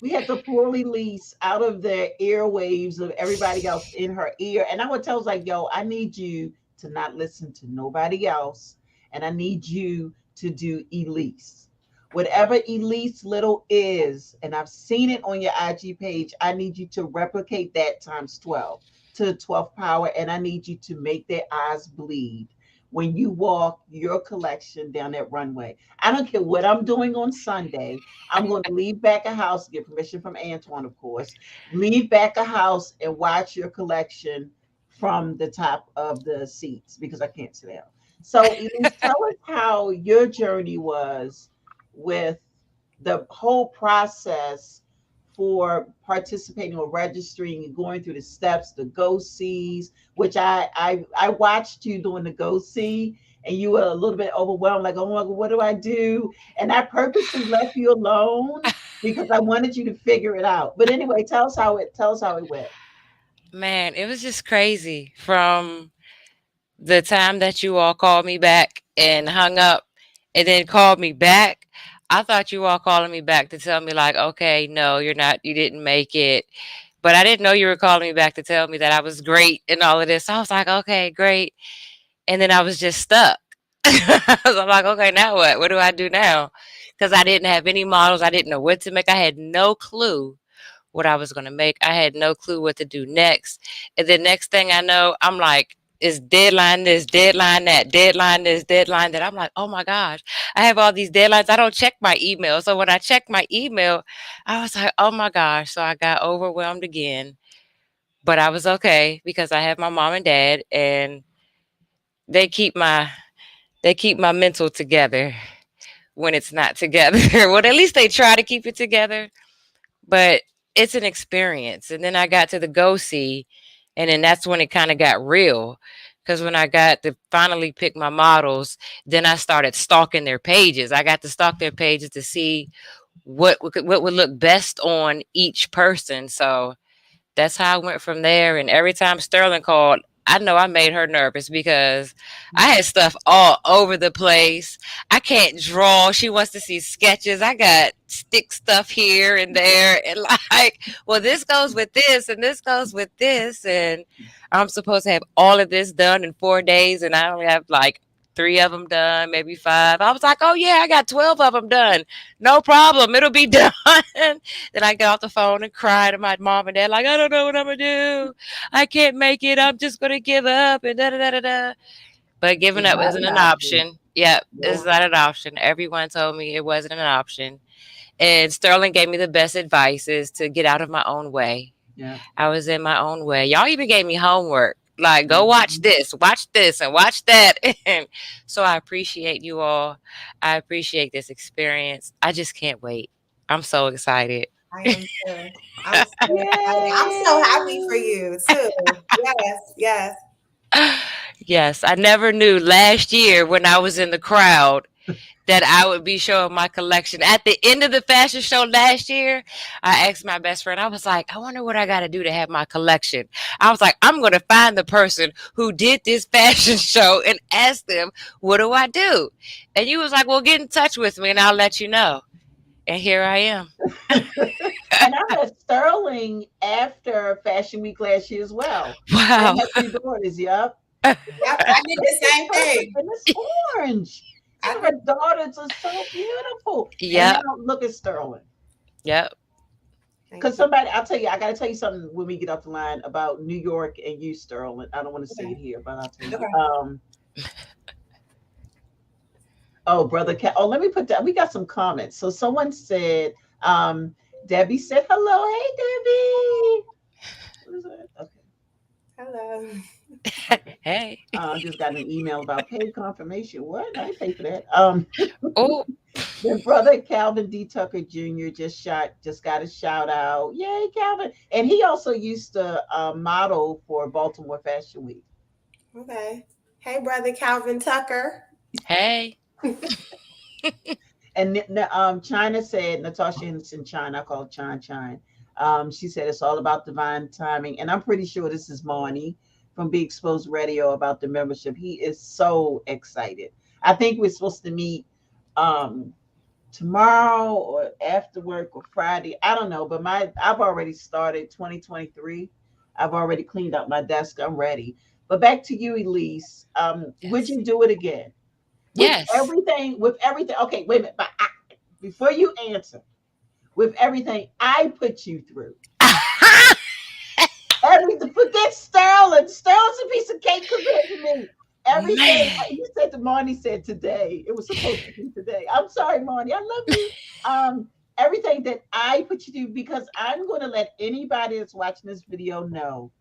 we had to pull Elise out of the airwaves of everybody else in her ear. And I would tell her, like, yo, I need you to not listen to nobody else. And I need you to do Elise. Whatever Elise Little is, and I've seen it on your IG page, I need you to replicate that times 12 to the 12th power. And I need you to make their eyes bleed when you walk your collection down that runway. I don't care what I'm doing on Sunday. I'm going to leave back a house, get permission from Antoine, of course, leave back a house and watch your collection from the top of the seats because I can't sit down. So, Elise, tell us how your journey was with the whole process for participating or registering and going through the steps, the go sees, which I watched you doing the go see, and you were a little bit overwhelmed, like, oh my God, what do I do? And I purposely left you alone because I wanted you to figure it out. But anyway, tell us how it went. Man, it was just crazy from the time that you all called me back and hung up and then called me back. I thought you all calling me back to tell me, like, okay, no, you're not, you didn't make it. But I didn't know you were calling me back to tell me that I was great and all of this. So I was like, okay, great. And then I was just stuck. So I'm like, okay, now what? What do I do now? Because I didn't have any models. I didn't know what to make. I had no clue what I was going to make. I had no clue what to do next. And the next thing I know, I'm like, it's deadline this, deadline that, deadline this, deadline that. I'm like, oh my gosh, I have all these deadlines. I don't check my email. So when I checked my email, I was like, oh my gosh. So I got overwhelmed again. But I was okay because I have my mom and dad, and they keep my they keep my mental together when it's not together. Well, at least they try to keep it together. But it's an experience. And then I got to the go see, and then that's when it kind of got real. Because when I got to finally pick my models, then I started stalking their pages. I got to stalk their pages to see what would look best on each person. So that's how I went from there. And every time Sterling called, I know I made her nervous because I had stuff all over the place. I can't draw. She wants to see sketches. I got stick stuff here and there, and like, well, this goes with this, and this goes with this, and I'm supposed to have all of this done in 4 days, and I only have like 3 of them done, maybe 5. I was like, oh yeah, I got 12 of them done. No problem. It'll be done. Then I got off the phone and cried to my mom and dad, like, I don't know what I'm going to do. I can't make it. I'm just going to give up and da da da da da. But giving It's up not isn't an an option. option. Yep, it's No. not an option. Everyone told me it wasn't an option. And Sterling gave me the best advice is to get out of my own way. Yeah. I was in my own way. Y'all even gave me homework. Like, go Mhm. watch this, and watch that. And so I appreciate you all. I appreciate this experience. I just can't wait. I'm so excited. I am too. I'm so excited. I'm so happy for Yay. you too. Yes, yes. Yes, I never knew last year when I was in the crowd that I would be showing my collection. At the end of the fashion show last year, I asked my best friend, I was like, I wonder what I got to do to have my collection. I was like, I'm going to find the person who did this fashion show and ask them, what do I do? And you was like, well, get in touch with me and I'll let you know. And here I am. And I met Sterling after Fashion Week last year as well. I Wow. have 3 daughters. Yep. Yep, I did the It's same perfect, thing. and it's orange. I And did. her daughters are so beautiful. And Yep. now look at Sterling. Yep. Thank Because you. somebody, I'll tell you, I got to tell you something when we get off the line about New York and you, Sterling. I don't want to say it Okay. here, but I'll tell you. Okay. Oh, brother Cat. Oh, let me put that. We got some comments. So someone said, Debbie said hello. Hey, Debbie. What is that? Okay. Hello. Okay. Hey. Just got an email about paid confirmation. What? I didn't pay for that. Oh, Then brother Calvin D. Tucker Jr. just got a shout out. Yay, Calvin! And he also used to model for Baltimore Fashion Week. Okay. Hey, brother Calvin Tucker. hey. And China said, Natasha Henderson China, I call it Chine. She said it's all about divine timing. And I'm pretty sure this is Marnie from Be Exposed Radio about the membership. He is so excited. I think we're supposed to meet um, tomorrow or after work or Friday. I don't know, but I've already started 2023. I've already cleaned up my desk. I'm ready. But back to you, Elise. Would Yes. you do it again? Yes. With everything. Okay, wait a minute. Before you answer, with everything I put you through, everything. Forget Sterling. Sterling's a piece of cake compared to me. Everything Man. you said to Marnie said today. It was supposed to be today. I'm sorry, Marnie. I love you. Everything that I put you through because I'm going to let anybody that's watching this video know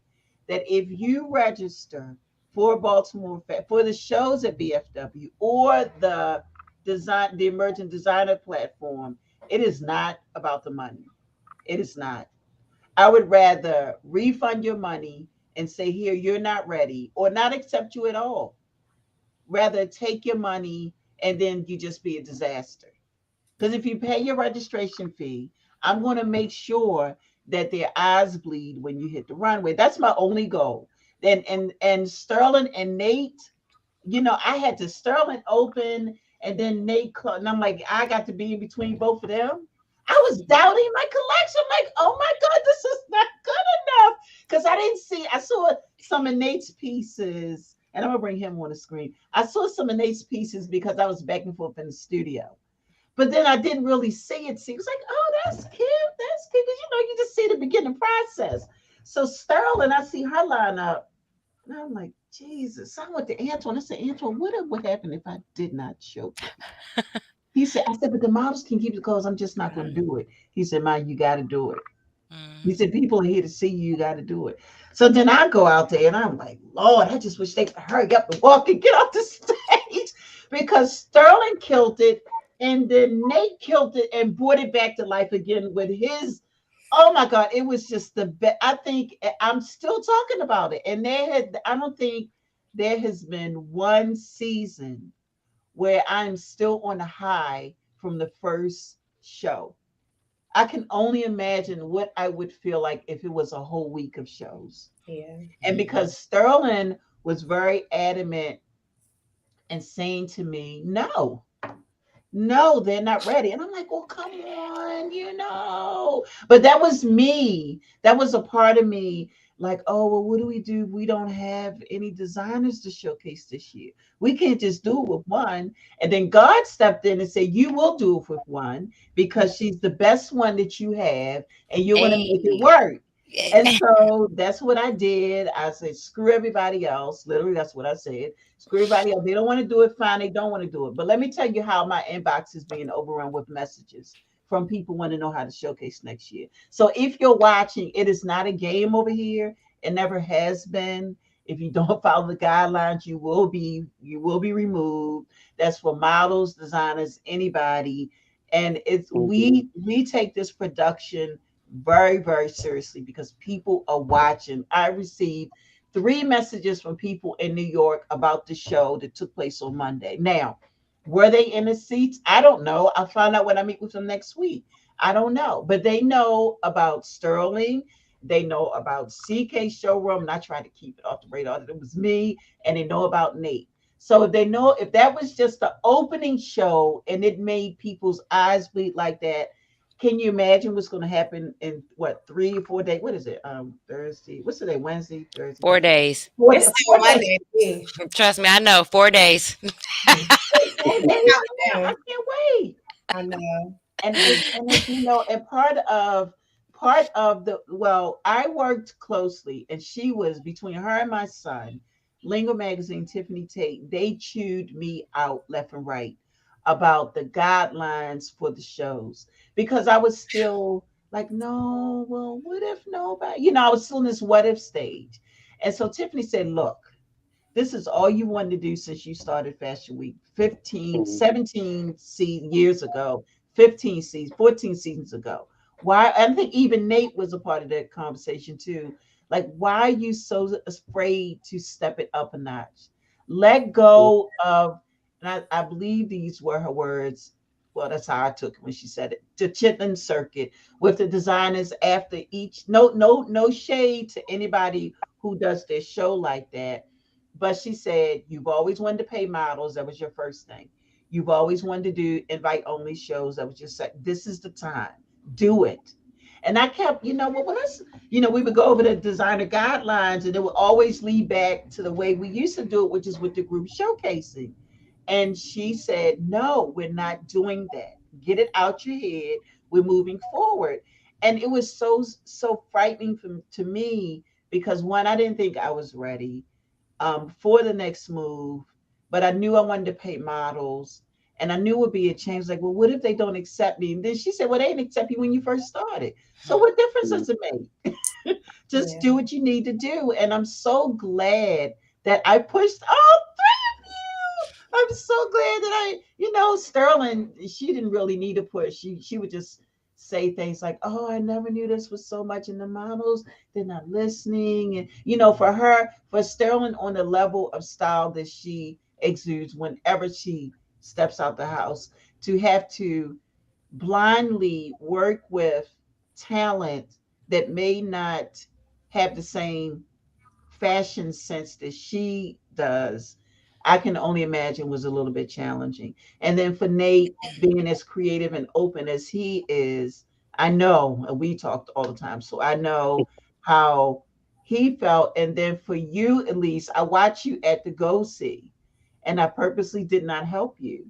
that if you register for for the shows at BFW or the emerging designer platform, it is not about the money. It is not. I would rather refund your money and say, here, you're not ready, or not accept you at all. Rather take your money and then you just be a disaster. Because if you pay your registration fee, I'm going to make sure that their eyes bleed when you hit the runway. That's my only goal. And Sterling and Nate, I had to Sterling open and then Nate and I'm like, I got to be in between both of them. I was doubting my collection. I'm like, oh my God, this is not good enough. Because I didn't see, I saw some of Nate's pieces, and I'm gonna bring him on the screen. I saw some of Nate's pieces because I was back and forth in the studio. But then I didn't really see it. See, it was like, oh, that's cute. That's cute. Because you just see the beginning process. So Sterling, I see her line up. And I'm like, Jesus. I went to Antoine. I said, Antoine, what would happen if I did not show up? He said, I said, but the models can keep the clothes. I'm just not going to do it. He said, Ma, you got to do it. He Mm. said, people are here to see you. You got to do it. So then I go out there and I'm like, Lord, I just wish they could hurry up and walk and get off the stage because Sterling killed it. And then Nate killed it and brought it back to life again with his. Oh my God, it was just the best. I think I'm still talking about it. And I don't think there has been one season where I'm still on a high from the first show. I can only imagine what I would feel like if it was a whole week of shows. Yeah. And because Sterling was very adamant and saying to me, no, no, they're not ready. And I'm like, well, come on, you know. But that was me. That was a part of me. Like, oh, well, what do we do? We don't have any designers to showcase this year. We can't just do it with one. And then God stepped in and said, you will do it with one Yeah. because she's the best one that you have, and you're going to make it Hey. work. And so that's what I did. I said, screw everybody else. Literally, that's what I said. Screw everybody else. They don't want to do it, fine. They don't want to do it. But let me tell you how my inbox is being overrun with messages from people want to know how to showcase next year. So if you're watching, it is not a game over here. It never has been. If you don't follow the guidelines, you will be removed. That's for models, designers, anybody. And it's Mm-hmm. we take this production very, very seriously because people are watching. I received 3 messages from people in New York about the show that took place on Monday. Now, were they in the seats? I don't know. I'll find out when I meet with them next week. I don't know. But they know about Sterling. They know about CK Showroom. And I tried to keep it off the radar that it was me. And they know about Nate. So if they know, if that was just the opening show and it made people's eyes bleed like that, can you imagine what's going to happen in what 3 or 4 days? What is it? Thursday. What's today? Wednesday, Thursday, Four Friday. days. Four, It's still 4 days. Monday to me. Trust me, I know. 4 days. 4 days from now. I Counting can't wait. down. I know. And and part of the well, I worked closely, and she was between her and my son, Lingo Magazine, Tiffany Tate. They chewed me out left and right about the guidelines for the shows because I was still like, no, well, what if nobody? I was still in this what if stage, and so Tiffany said, look. This is all you wanted to do since you started Fashion Week 15, Mm-hmm. 17 years ago, 15 seasons, 14 seasons ago. Why? I think even Nate was a part of that conversation too. Like, why are you so afraid to step it up a notch? Let go of, and I believe these were her words. Well, that's how I took it when she said it. The chitlin circuit with the designers after each. No, no, no shade to anybody who does their show like that, but she said, you've always wanted to pay models. That was your first thing. You've always wanted to do invite only shows. That was just like, this is the time. Do it. And I kept, well, let's, we would go over the designer guidelines and it would always lead back to the way we used to do it, which is with the group showcasing. And she said, no, we're not doing that. Get it out your head. We're moving forward. And it was so frightening to me because one, I didn't think I was ready for the next move, but I knew I wanted to pay models and I knew it would be a change. Like, well, what if they don't accept me? And then she said, well, they didn't accept you when you first started. So what difference does it make? Just Yeah. do what you need to do. And I'm so glad that I pushed all 3 of you. I'm so glad that Sterling, she didn't really need a push. She would just say things like, oh, I never knew this was so much in the models. They're not listening. And, for her, for Sterling on the level of style that she exudes whenever she steps out the house, to have to blindly work with talent that may not have the same fashion sense that she does, I can only imagine was a little bit challenging. And then for Nate, being as creative and open as he is, I know, and we talked all the time, so I know how he felt. And then for you, Elise, I watched you at the Go See, and I purposely did not help you.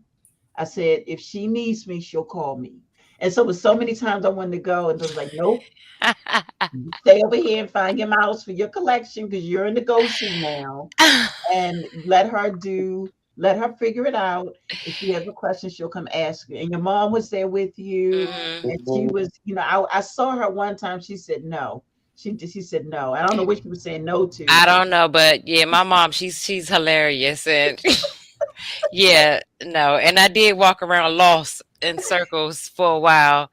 I said, if she needs me, she'll call me. And so, with so many times I wanted to go, and I was like, nope, you stay over here and find your models for your collection because you're in the Go See now, and let her figure it out. If she has a question, she'll come ask you. And your mom was there with you, Mhm. and she was, I saw her one time. She said no. She said no. I don't know what she was saying no to. I don't know, but yeah, my mom, she's hilarious, and yeah, no, and I did walk around lost in circles for a while,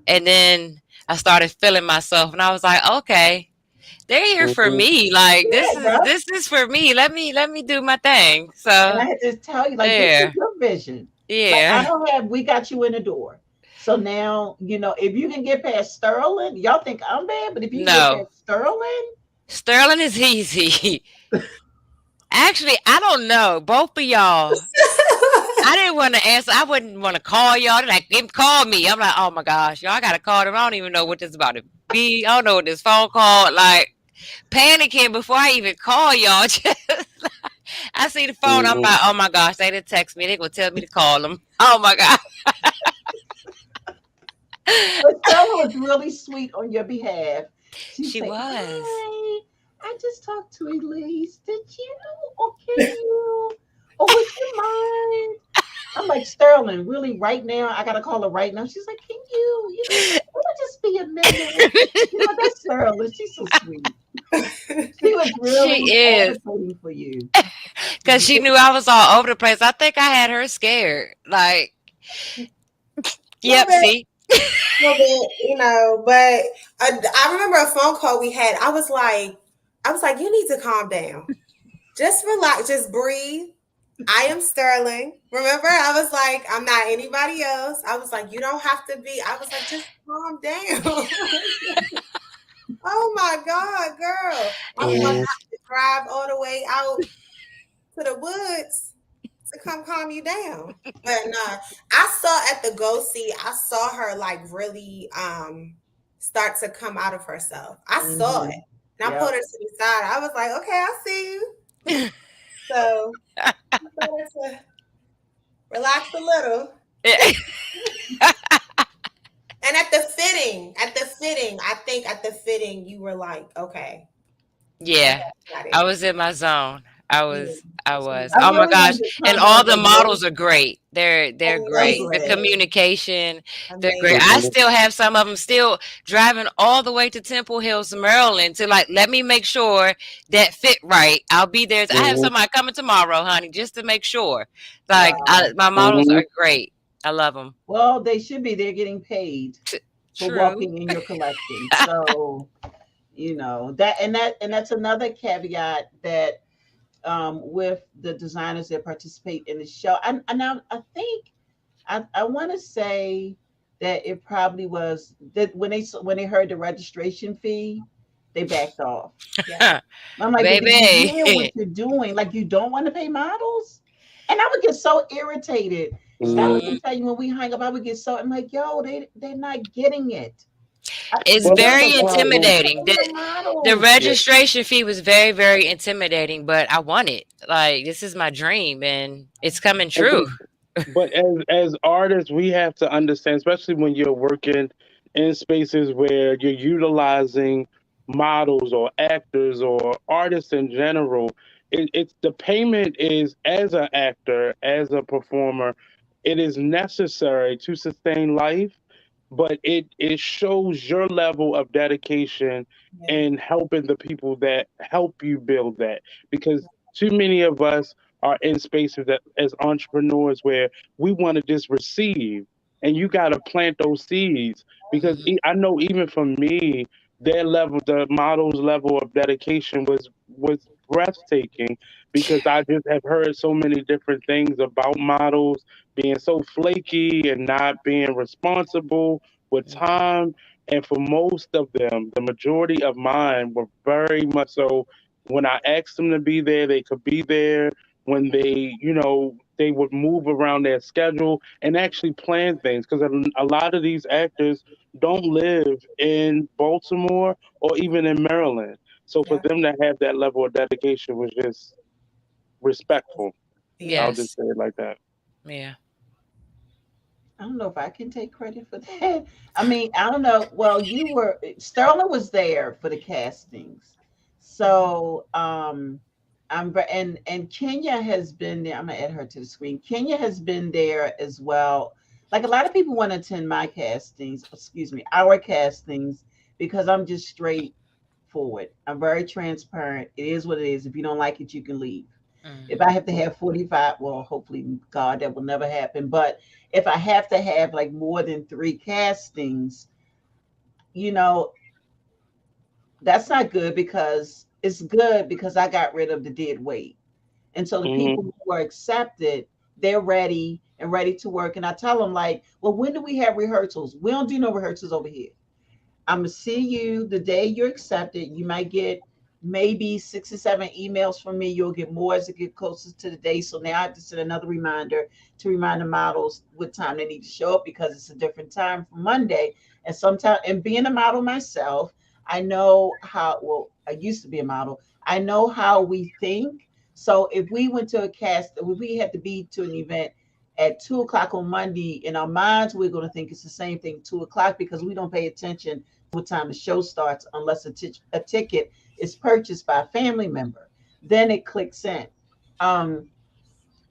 and then I started feeling myself, and I was like, okay, they're here for Mm-hmm. me. Like Yeah, bro. this is for me. Let me do my thing. And So I had to tell you, like, this is there, your vision. Like, yeah. we got you in the door. So So now, if you can get past Sterling, y'all think I'm bad, but if you can get No, past Sterling, Sterling is easy. Actually, I don't know. Both of y'all. I didn't want to answer. I wouldn't want to call y'all. They're like, call me. I'm like, oh my gosh, y'all, I gotta call them. I don't even know what this about to be. I don't know what this phone call. Like panicking before I even call y'all. I see the phone. I'm Mhm. like, oh my gosh, they didn't text me. They gonna tell me to call them. Oh my god. but Sterling was really sweet on your behalf. She'd She say, was. "Hi, I just talked to Elise. Did you? Or can you? Or would you mind?" I'm like, Sterling, really, right now? I gotta call her right now. She's like, "Can you? It'll just be a minute." That's Sterling. She's so sweet. She was She really is. advocating for you. Because she knew I was all over the place. I think I had her scared. Like, little yep, bit, see? little bit, but I remember a phone call we had. I was like, you need to calm down. Just relax, just breathe. I am Sterling. Remember, I was like, I'm not anybody else. I was like, you don't have to be. I was like, just calm down. Oh my God, girl. I was gonna Mhm. Yes. have to drive all the way out to the woods to come calm you down. But nah, I saw at the go see, I saw her like really start to come out of herself. I saw it. Hmm. And I pulled Yep. her to the side. I was like, okay, I see you. So I told her to relax a little. And I think at the fitting, you were like, okay, Yeah, got I it. was in my zone. I Yeah. was. I was. I Oh my really gosh! wanted to And come all out the like really. models are great. They're I'm great. The glad. Amazing. communication, they're great. I Amazing. Mhm. still have some of them still driving all the way to Temple Hills, Maryland, to like let me make sure that fit right. I'll be there. I have Mhm. somebody coming tomorrow, honey, just to make sure. Like Wow. my models Mhm. are great. I love them. Well, they should be. They're getting paid for True. walking in your collection. So, that's another caveat that with the designers that participate in the show. And I think I want to say that it probably was that when they heard the registration fee, they backed off. Yeah. I'm like, but did you hear what Baby. you're doing? Like, you don't want to pay models? And I would get so irritated. Stella Mhm. Mhm. can tell you when we hung up, I would get so, I'm like, yo, they're not getting it. It's Well, that's Just a very problem. intimidating. pay the The models. Yeah. registration fee was very, very intimidating, but I want it. Like this is my dream and it's coming And true. but as artists, we have to understand, especially when you're working in spaces where you're utilizing models or actors or artists in general. It's the payment is as an actor, as a performer, it is necessary to sustain life, but it shows your level of dedication Yeah. in helping the people that help you build that, because too many of us are in spaces that as entrepreneurs where we want to just receive, and you got to plant those seeds, because Mhm. I know even for me, their level, the model's level of dedication was breathtaking, because I just have heard so many different things about models being so flaky and not being responsible with time. And for most of them, the majority of mine were very much so. When I asked them to be there, they could be there. When they would move around their schedule and actually plan things. Because a lot of these actors don't live in Baltimore or even in Maryland. So for Yeah. them to have that level of dedication was just respectful. Yeah. I'll just Yes. say it like that. Yeah. I don't know if I can take credit for that. I mean, I don't know. Well, Sterling was there for the castings. So, and Kenya has been there. I'm gonna add her to the screen. Kenya has been there as well. Like, a lot of people want to attend my castings, excuse me, our castings, because I'm just straightforward. I'm very transparent. It is what it is. If you don't like it, you can leave. If I Mhm. have to have 45, well, hopefully, God, that will never happen. But if I have to have like more than three castings, you know, that's not good, because it's good because I got rid of the dead weight. And so the Hmm. people who are accepted, they're ready and ready to work. And I tell them like, well, when do we have rehearsals? We don't do no rehearsals over here. I'm gonna see you the day you're accepted. You might get maybe 6 or 7 emails from me. You'll get more as it get closer to the day. So now I have to send another reminder to remind the models what time they need to show up because it's a different time from Monday. And sometimes, and being a model myself, I know how. Well, I used to be a model. I know how we think. So if we went to a cast, if we had to be to an event at 2 o'clock on Monday, in our minds, we're going to think it's the same thing, 2 o'clock, because we don't pay attention what time the show starts unless a ticket is purchased by a family member. Then it clicks in. Um,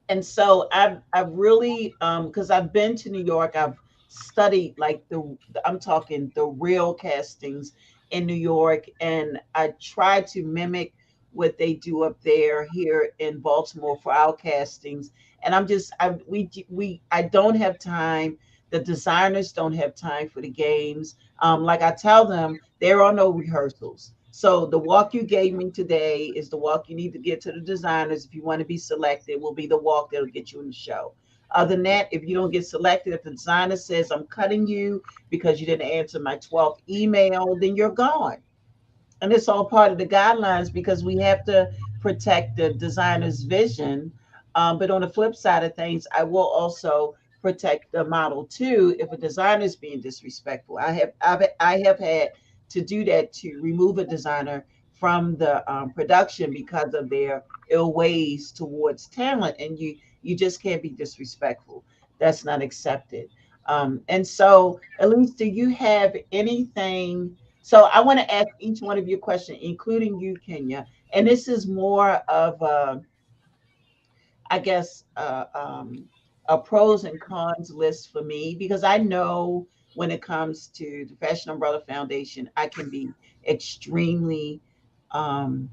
and so I've really because I've been to New York, I've studied like I'm talking the real castings in New York, and I try to mimic what they do up there here in Baltimore for our castings. And I'm just I don't have time. The designers don't have time for the games. Like I tell them, there are no rehearsals. So the walk you gave me today is the walk you need to get to the designers. If you want to be selected, will be the walk that'll get you in the show. Other than that, if you don't get selected, if the designer says I'm cutting you because you didn't answer my 12th email, then you're gone. And it's all part of the guidelines because we have to protect the designer's vision. But on the flip side of things, I will also protect the model too if a designer is being disrespectful. I have had to do that to remove a designer from the production because of their ill ways towards talent, and you just can't be disrespectful. That's not accepted. And so, Elise, do you have anything? So I want to ask each one of you a question, including you, Kenya. And this is more of I guess, a pros and cons list for me because I know when it comes to the Fashion Umbrella Foundation, I can be extremely, um,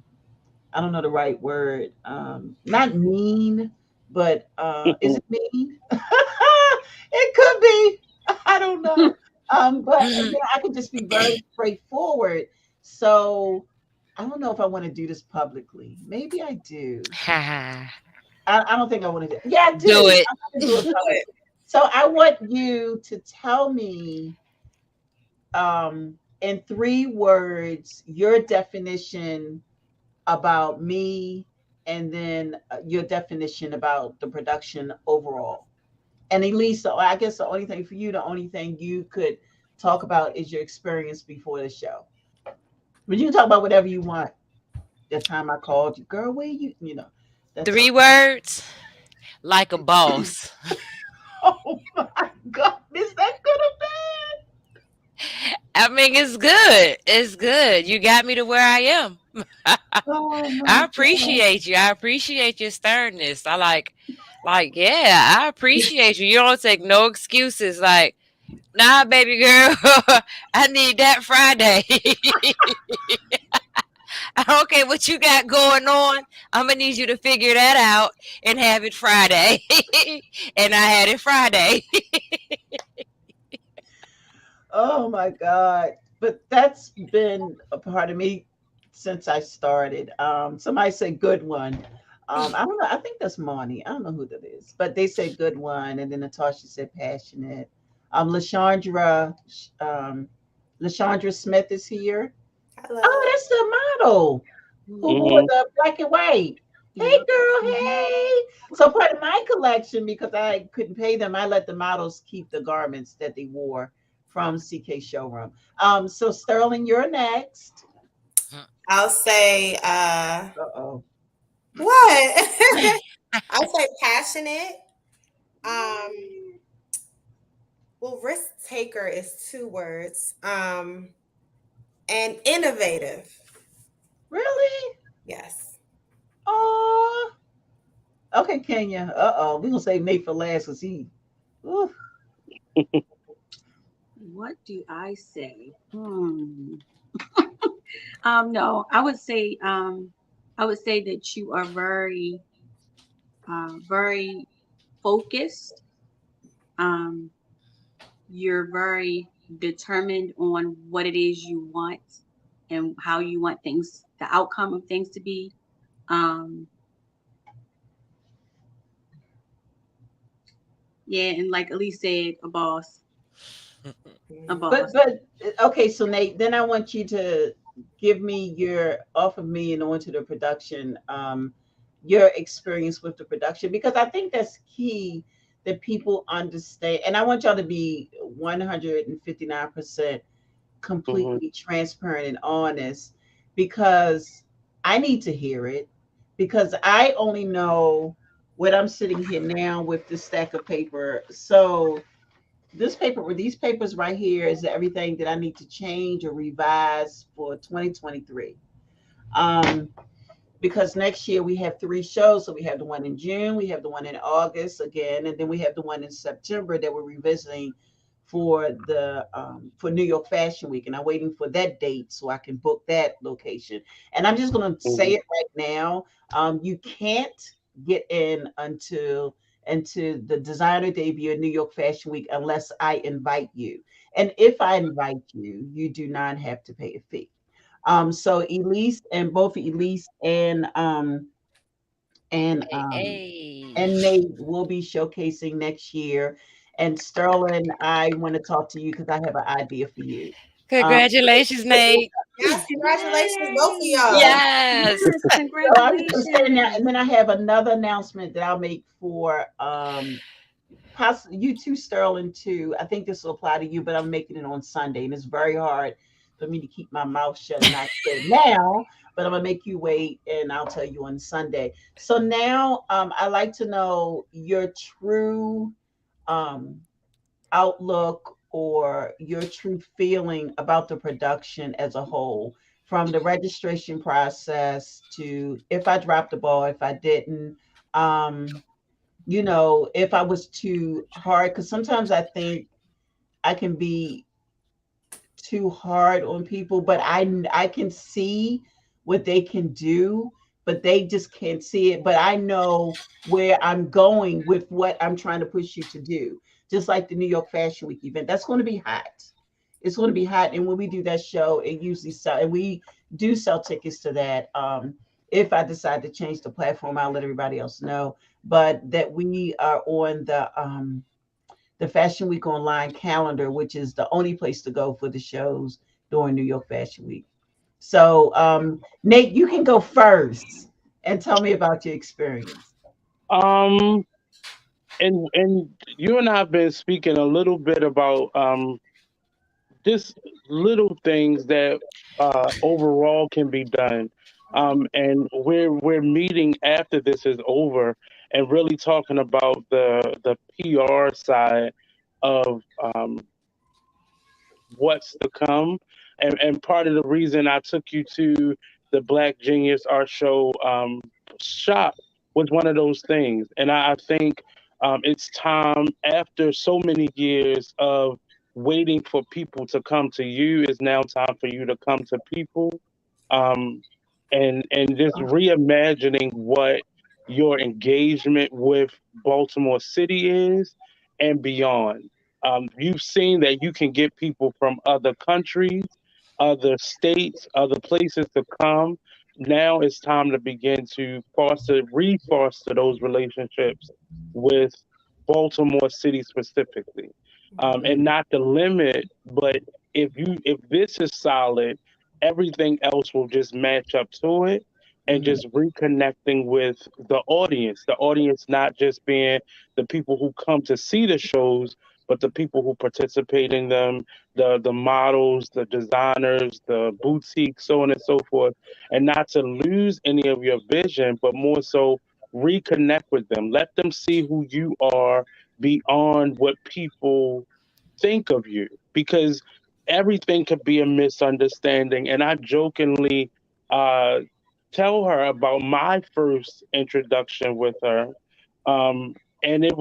I don't know the right word, not mean, but is it mean? It could be. I don't know. But I could just be very straightforward. So I don't know if I want to do this publicly. Maybe I do. I don't think I want to do. Yeah, I Do do. it. I want to do it publicly. So I want you to tell me, in 3 words, your definition about me, and then your definition about the production overall. And Elise, so I guess the only thing for you, the only thing you could talk about is your experience before the show. But you can talk about whatever you want. That time I called you, girl, where you, that's Three fine. words, like a boss. Oh my God, is that good or bad? I mean, it's good. It's good. You got me to where I am. Oh my I God. appreciate you. I appreciate your sternness. Yeah, I appreciate you. You don't take no excuses. Like, nah, baby girl, I need that Friday. I don't care what you got going on. I'm gonna need you to figure that out and have it Friday. And I had it Friday. Oh my God. But that's been a part of me since I started. Somebody said good one. I don't know. I think that's Monty. I don't know who that is, but they said good one, and then Natasha said passionate. Lashandra, Lashandra Smith is here. Oh, Hello. that's the model who wore Hmm. the black and white. Hey, Yep. girl, Hmm. hey. So part of my collection, because I couldn't pay them, I let the models keep the garments that they wore from CK Showroom. So Sterling, you're next. I'll say Uh-oh. what? I'll say passionate. Um, well, risk taker is 2 words. And innovative. Really? Yes. Oh, okay, Kenya. Uh-oh. We're gonna save Nate for last because ooh. What do I say? No, I would say that you are very focused. Um, you're very determined on what it is you want and how you want things, the outcome of things to be. Um, Yeah, and like Elise said, a Mhm. But boss. okay, so Nate, then I want you to give me your off of me and onto the production, your experience with the production, because I think that's key that people understand. And I want y'all to be 159% Hmm. completely transparent and honest, because I need to hear it, because I only know what I'm sitting here now with this stack of paper. So this paper with these papers right here is everything that I need to change or revise for 2023. Um, because next year we have three shows. So we have the one in June, we have the one in August again, and then we have the one in September that we're revisiting for New York Fashion Week. And I'm waiting for that date so I can book that location. And I'm just gonna say Hmm. it right now. You can't get in until into the designer debut in New York Fashion Week unless I invite you. And if I invite you, you do not have to pay a fee. So Elise and both Elise and Hey, um hey. and Nate will be showcasing next year. And Sterling, I want to talk to you because I have an idea for you. Um, Congratulations, Nate. Yes, congratulations, both of Yay! y'all. Yes. Yes, so I'm just saying now, congratulations. and then I have another announcement that I'll make for you too, Sterling too. I think this will apply to you, but I'm making it on Sunday, and it's very hard for me to keep my mouth shut and not say it now. But I'm gonna make you wait, and I'll tell you on Sunday. So now, I like to know your true um, outlook or your true feeling about the production as a whole, from the registration process to if I dropped the ball, if I didn't. Um, if I was too hard, because sometimes I think I can be too hard on people, but I can see what they can do, but they just can't see it. But I know where I'm going with what I'm trying to push you to do. Just like the New York Fashion Week event, that's going to be hot. It's going to be hot, and when we do that show, it usually sell, and we do sell tickets to that. If I decide to change the platform, I'll let everybody else know. But that we are on the Fashion Week online calendar, which is the only place to go for the shows during New York Fashion Week. So, Nate, you can go first and tell me about your experience. Um, and you and I have been speaking a little bit about just little things that overall can be done. And we're meeting after this is over and really talking about the PR side of what's to come. And part of the reason I took you to the Black Genius Art Show shop was one of those things. And I think it's time, after so many years of waiting for people to come to you, it's now time for you to come to people. Um, and just reimagining what your engagement with Baltimore City is and beyond. You've seen that you can get people from other countries, other states, other places to come. Now it's time to begin to refoster those relationships with Baltimore City specifically, and Mm, not the limit. But if this is solid, everything else will just match up to it, and mhm, just reconnecting with the audience. The audience not just being the people who come to see the shows, but the people who participate in them, the models, the designers, the boutiques, so on and so forth, and not to lose any of your vision, but more so reconnect with them. Let them see who you are beyond what people think of you, because everything could be a misunderstanding. And I jokingly uh, tell her about my first introduction with her. And it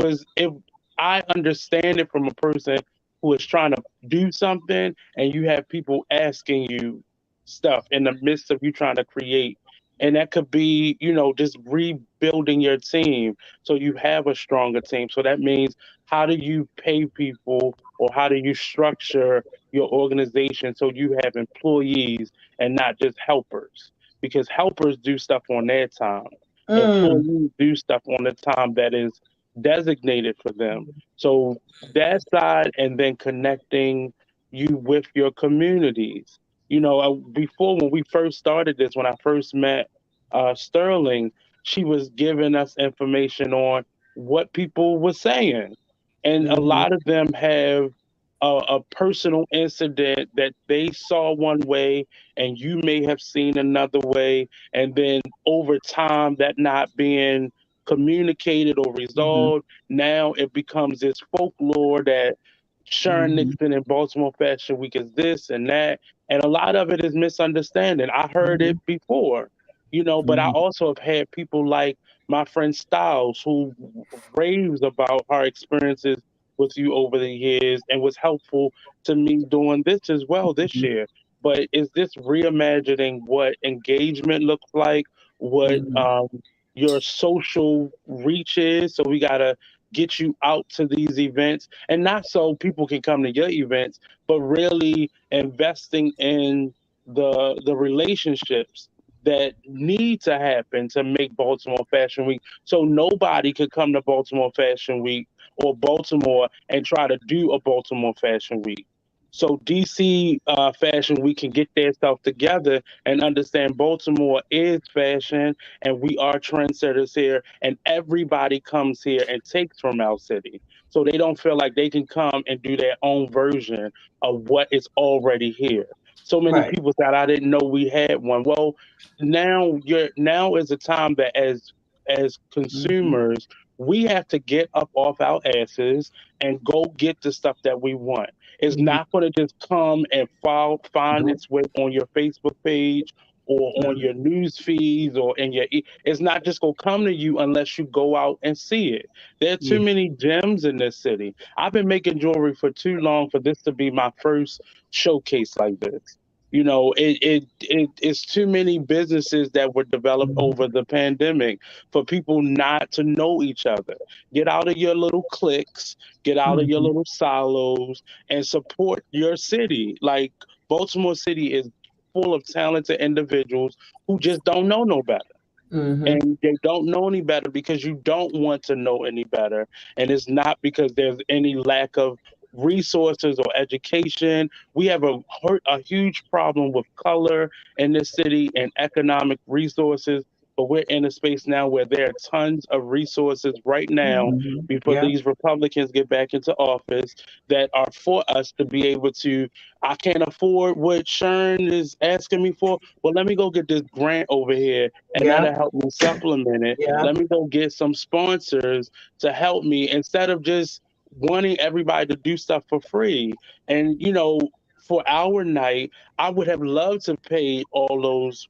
I understand it from a person who is trying to do something, and you have people asking you stuff in the midst of you trying to create. And that could be, just rebuilding your team so you have a stronger team. So that means, how do you pay people, or how do you structure your organization so you have employees and not just helpers? Because helpers do stuff on their time. mm, Employees do stuff on the time that is designated for them. So that side, and then connecting you with your communities. Before, when we first started this, when I first met Sterling, she was giving us information on what people were saying. And a Mm-hmm. lot of them have a personal incident that they saw one way and you may have seen another way. And then over time, that not being communicated or Mm-hmm. resolved, now it becomes this folklore that Sharon Mm-hmm. Nixon in Baltimore Fashion Week is this and that. And a lot of it is misunderstanding. I heard Mm-hmm. it before, but I Mm-hmm. also have had people like my friend Styles who raves about her experiences with you over the years and was helpful to me doing this as well this year. But is this reimagining what engagement looks like, what Mm-hmm. your social reach is? So we gotta get you out to these events, and not so people can come to your events, but really investing in the relationships that need to happen to make Baltimore Fashion Week. So nobody could come to Baltimore Fashion Week or Baltimore and try to do a Baltimore Fashion Week. So DC Fashion Week can get their stuff together and understand Baltimore is fashion and we are trendsetters here, and everybody comes here and takes from our city. So they don't feel like they can come and do their own version of what is already here. So many Right. people said I didn't know we had one. Well, now is the time that as Mm-hmm. consumers we have to get up off our asses and go get the stuff that we want. It's Mm-hmm. not going to just come and find Nope. its way on your Facebook page or on No. your news feeds or in your it's not just going to come to you unless you go out and see it. There are too Yeah. many gems in this city. I've been making jewelry for too long for this to be my first showcase like this. It's too many businesses that were developed Mm-hmm. over the pandemic for people not to know each other. Get out of your little cliques, get out of your Mm-hmm. little silos, and support your city. Like Baltimore City is full of talented individuals who just don't know no better. Mm-hmm. And they don't know any better because you don't want to know any better. And it's not because there's any lack of resources or education. We have a huge problem with color in this city and economic resources. But we're in a space now where there are tons of resources right now Mm-hmm. before Yeah. these Republicans get back into office that are for us to be able to. I can't afford what Sharon is asking me for. Well, let me go get this grant over here and Yeah. that'll help me supplement it. Yeah. Let me go get some sponsors to help me instead of just wanting everybody to do stuff for free. And for our night, I would have loved to pay all those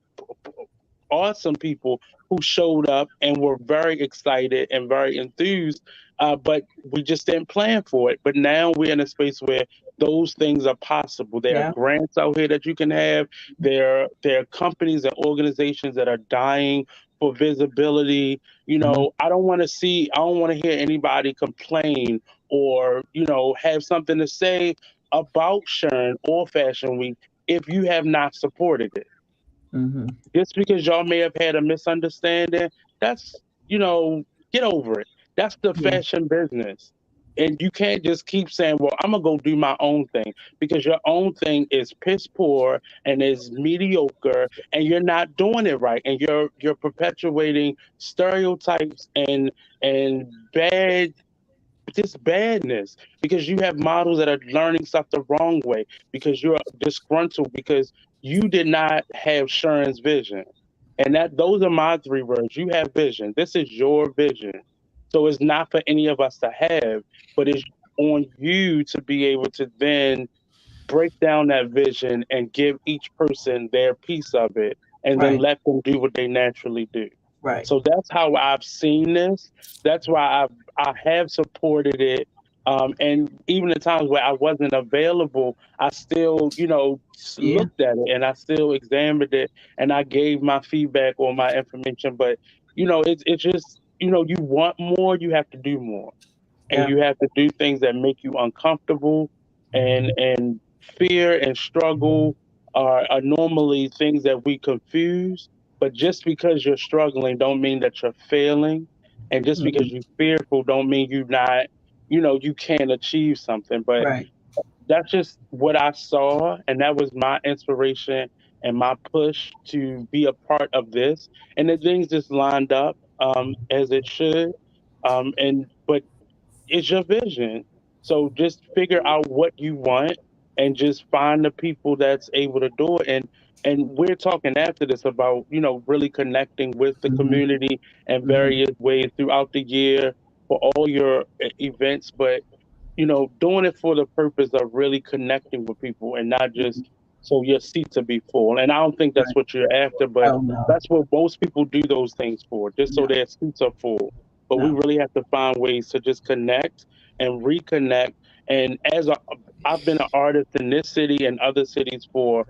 awesome people who showed up and were very excited and very enthused. But we just didn't plan for it. But now we're in a space where those things are possible. There are Yeah. grants out here that you can have. There are companies and organizations that are dying for visibility. Mm-hmm. I don't want to hear anybody complain or, have something to say about Sharon or Fashion Week if you have not supported it. Mm-hmm. Just because y'all may have had a misunderstanding, that's, you know, get over it. That's the Yeah. fashion business. And you can't just keep saying, well, I'm going to go do my own thing because your own thing is piss poor and is mediocre and you're not doing it right. And you're perpetuating stereotypes and bad just badness because you have models that are learning stuff the wrong way because you're disgruntled because you did not have Sharon's vision. And that those are my three words. You have vision. This is your vision. So it's not for any of us to have, but it's on you to be able to then break down that vision and give each person their piece of it and then Right. let them do what they naturally do. Right. So that's how I've seen this. That's why I have supported it. And even the times where I wasn't available, I still, Yeah. looked at it and I still examined it and I gave my feedback or my information. But, it's just, you want more, you have to do more and Yeah. you have to do things that make you uncomfortable and fear and struggle are normally things that we confuse, but just because you're struggling don't mean that you're failing. And just because Mhm. you're fearful don't mean you not, you can't achieve something. But Right. that's just what I saw, and that was my inspiration and my push to be a part of this. And the things just lined up as it should. And but it's your vision. So just figure out what you want and just find the people that's able to do it. And we're talking after this about, really connecting with the Mhm. community in Mhm. various ways throughout the year for all your events. But doing it for the purpose of really connecting with people and not Mhm. just so your seats will be full. And I don't think that's Right. what you're after, but Oh no. that's what most people do those things for, just so No. their seats are full. But we No. really have to find ways to just connect and reconnect. And I've been an artist in this city and other cities for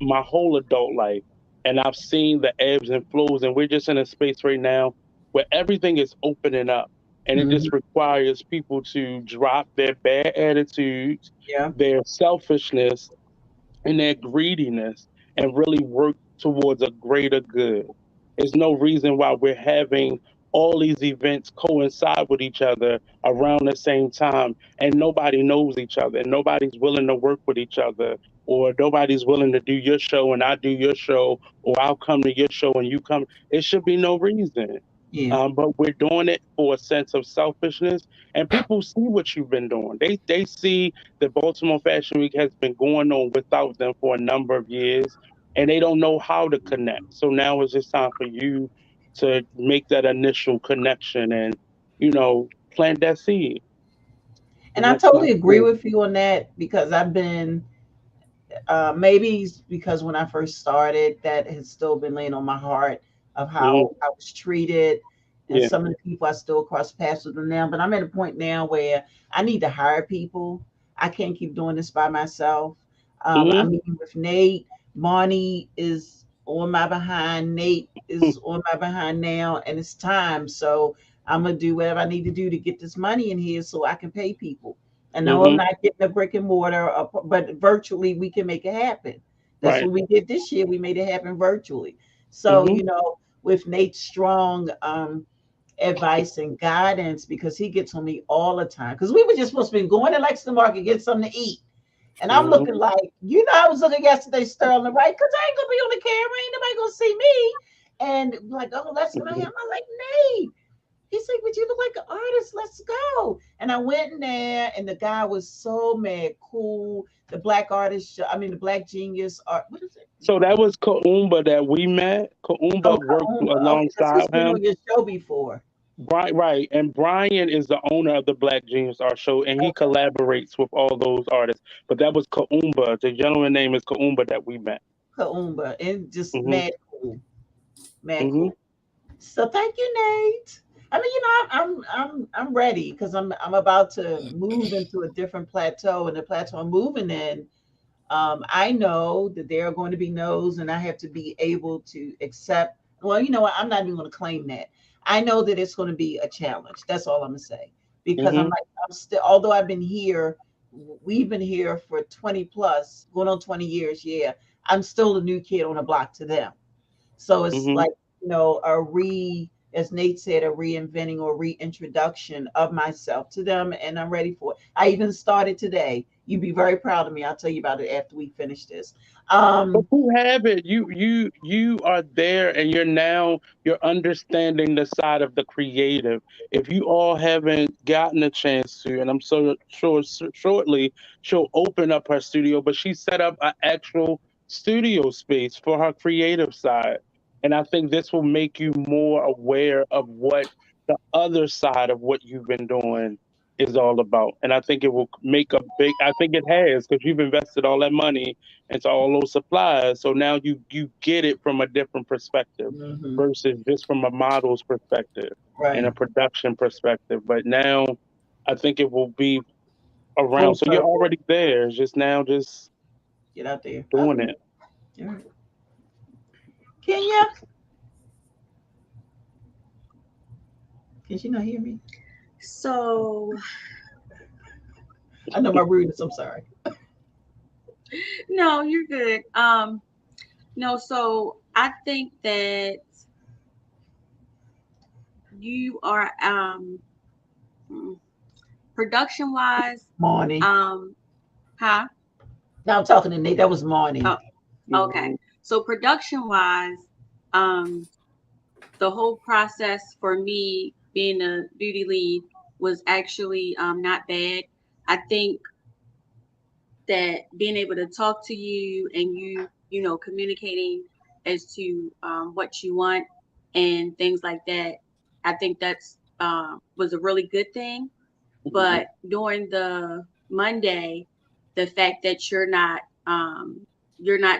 my whole adult life. And I've seen the ebbs and flows, and we're just in a space right now where everything is opening up. And it Mhm. just requires people to drop their bad attitudes, Yeah. their selfishness, and their greediness and really work towards a greater good. There's no reason why we're having all these events coincide with each other around the same time and nobody knows each other and nobody's willing to work with each other, or nobody's willing to do your show and I do your show, or I'll come to your show and you come. It should be no reason. Yeah. But we're doing it for a sense of selfishness, and people see what you've been doing. They see the Baltimore Fashion Week has been going on without them for a number of years, and they don't know how to connect. So now it's just time for you to make that initial connection and, plant that seed. And And I that's my totally agree thing. with you on that because I've been maybe it's because when I first started, that has still been laying on my heart of how Hmm. I was treated, and Yeah. some of the people I still cross paths with them now. But I'm at a point now where I need to hire people. I can't keep doing this by myself. I'm Hmm. meeting with Nate. Marnie is on my behind. Nate is on my behind now, and it's time. So I'm gonna do whatever I need to do to get this money in here so I can pay people. I know I'm Hmm. not getting a brick and mortar, but virtually we can make it happen. That's Right. what we did this year. We made it happen virtually. So, Hmm. with Nate's strong advice and guidance, because he gets on me all the time. Because we were just supposed to be going to Lexington Market, get something to eat. And I'm Hmm. looking like, I was looking yesterday, Sterling, right? Because I ain't going to be on the camera. Ain't nobody going to see me. And like, oh, let's go here. Hmm. I'm like, Nate. He's like, but you look like an artist. Let's go. And I went in there, and the guy was so mad, cool. The black artist, I mean, the black genius art. What is it? So that was Kaumba that we met. Oh, Kaumba worked Kaumba. Okay, because he's alongside been him. on your show before. Right, right. And Brian is the owner of the Black Genius Art Show, and he Okay, collaborates with all those artists. But that was Kaumba. The gentleman name is Kaumba that we met. Kaumba, and just Hmm. mad cool, mad Hmm. cool. So thank you, Nate. I mean, I'm ready because I'm about to move into a different plateau, and the plateau I'm moving in, I know that there are going to be no's, and I have to be able to accept. Well, you know what? I'm not even going to claim that. I know that it's going to be a challenge. That's all I'm going to say. Because Hmm. I'm still, although I've been here, we've been here for 20 plus, going on 20 years. Yeah. I'm still a new kid on the block to them. So it's Hmm. like, as Nate said, a reinventing or reintroduction of myself to them. And I'm ready for it. I even started today. You'd be very proud of me. I'll tell you about it after we finish this. But Um, you have it. You are there, and you're understanding the side of the creative. If you all haven't gotten a chance to, and I'm so sure shortly she'll open up her studio, but she set up an actual studio space for her creative side, and I think this will make you more aware of what the other side of what you've been doing is all about. And I think it will make a big. I think it has, because you've invested all that money into all those supplies. So now you get it from a different perspective mhm, versus just from a model's perspective and a right. production perspective. But now I think it will be around. Full So you're circle. already there. It's just now just Get out there. doing Okay. it. All right. Kenya, can she not hear me? So I know my rudeness. I'm sorry. no, you're good. No, so I think that you are production wise, Morning. huh? Now I'm talking to Nate. That was morning. Oh, okay. So production wise, um, the whole process for me being a beauty lead was actually not bad. I think that being able to talk to you and you know communicating as to what you want and things like that, I think that's was a really good thing. But during the Monday, the fact that you're not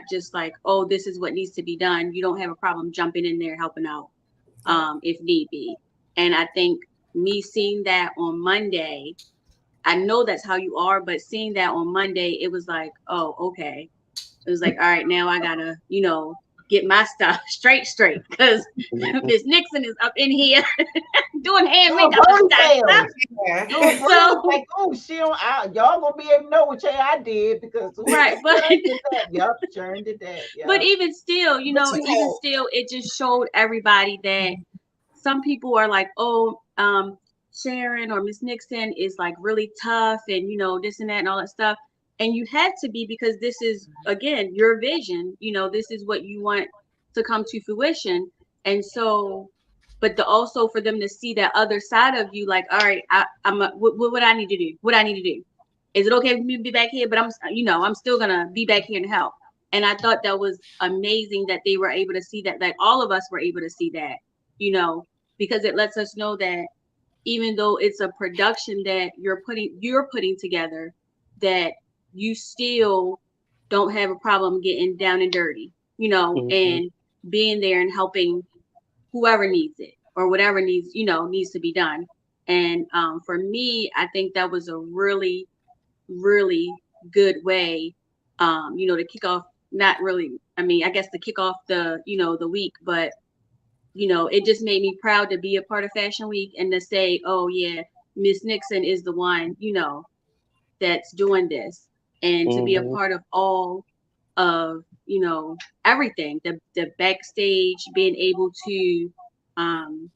just like, oh, this is what needs to be done, you don't have a problem jumping in there helping out if need be. And I think me seeing that on Monday, I know that's how you are, but seeing that on Monday, it was like, oh, okay. It was like, all right, now I gotta, you know, get my stuff straight, because Miss Nixon is up in here doing hand Doing makeup and ponytails. Yeah. Doing stuff. braids. So Like, oh, y'all gonna be able to know which hair I did because right, but Sharon did that. Yup, Sharon did that. but Yup. even still, you But know, you even know, still, it just showed everybody that some people are like, oh, Sharon or Miss Nixon is like really tough and you know this and that and all that stuff. And you had to be, because this is again your vision. You know, this is what you want to come to fruition. And so, but the also for them to see that other side of you, like, all right, what I need to do? What I need to do? Is it okay for me to be back here? But you know, I'm still gonna be back here to help. And I thought that was amazing that they were able to see that, like all of us were able to see that, you know, because it lets us know that even though it's a production that you're putting together, that you still don't have a problem getting down and dirty, you know, and being there and helping whoever needs it or whatever needs, you know, needs to be done. And for me, I think that was a really, really good way, you know, to kick off, not really, I mean, I guess to kick off the, you know, the week, but you know, it just made me proud to be a part of Fashion Week and to say, oh yeah, Miss Nixon is the one, you know, that's doing this, and to be a part of all of, you know, everything, the backstage, being able to, um,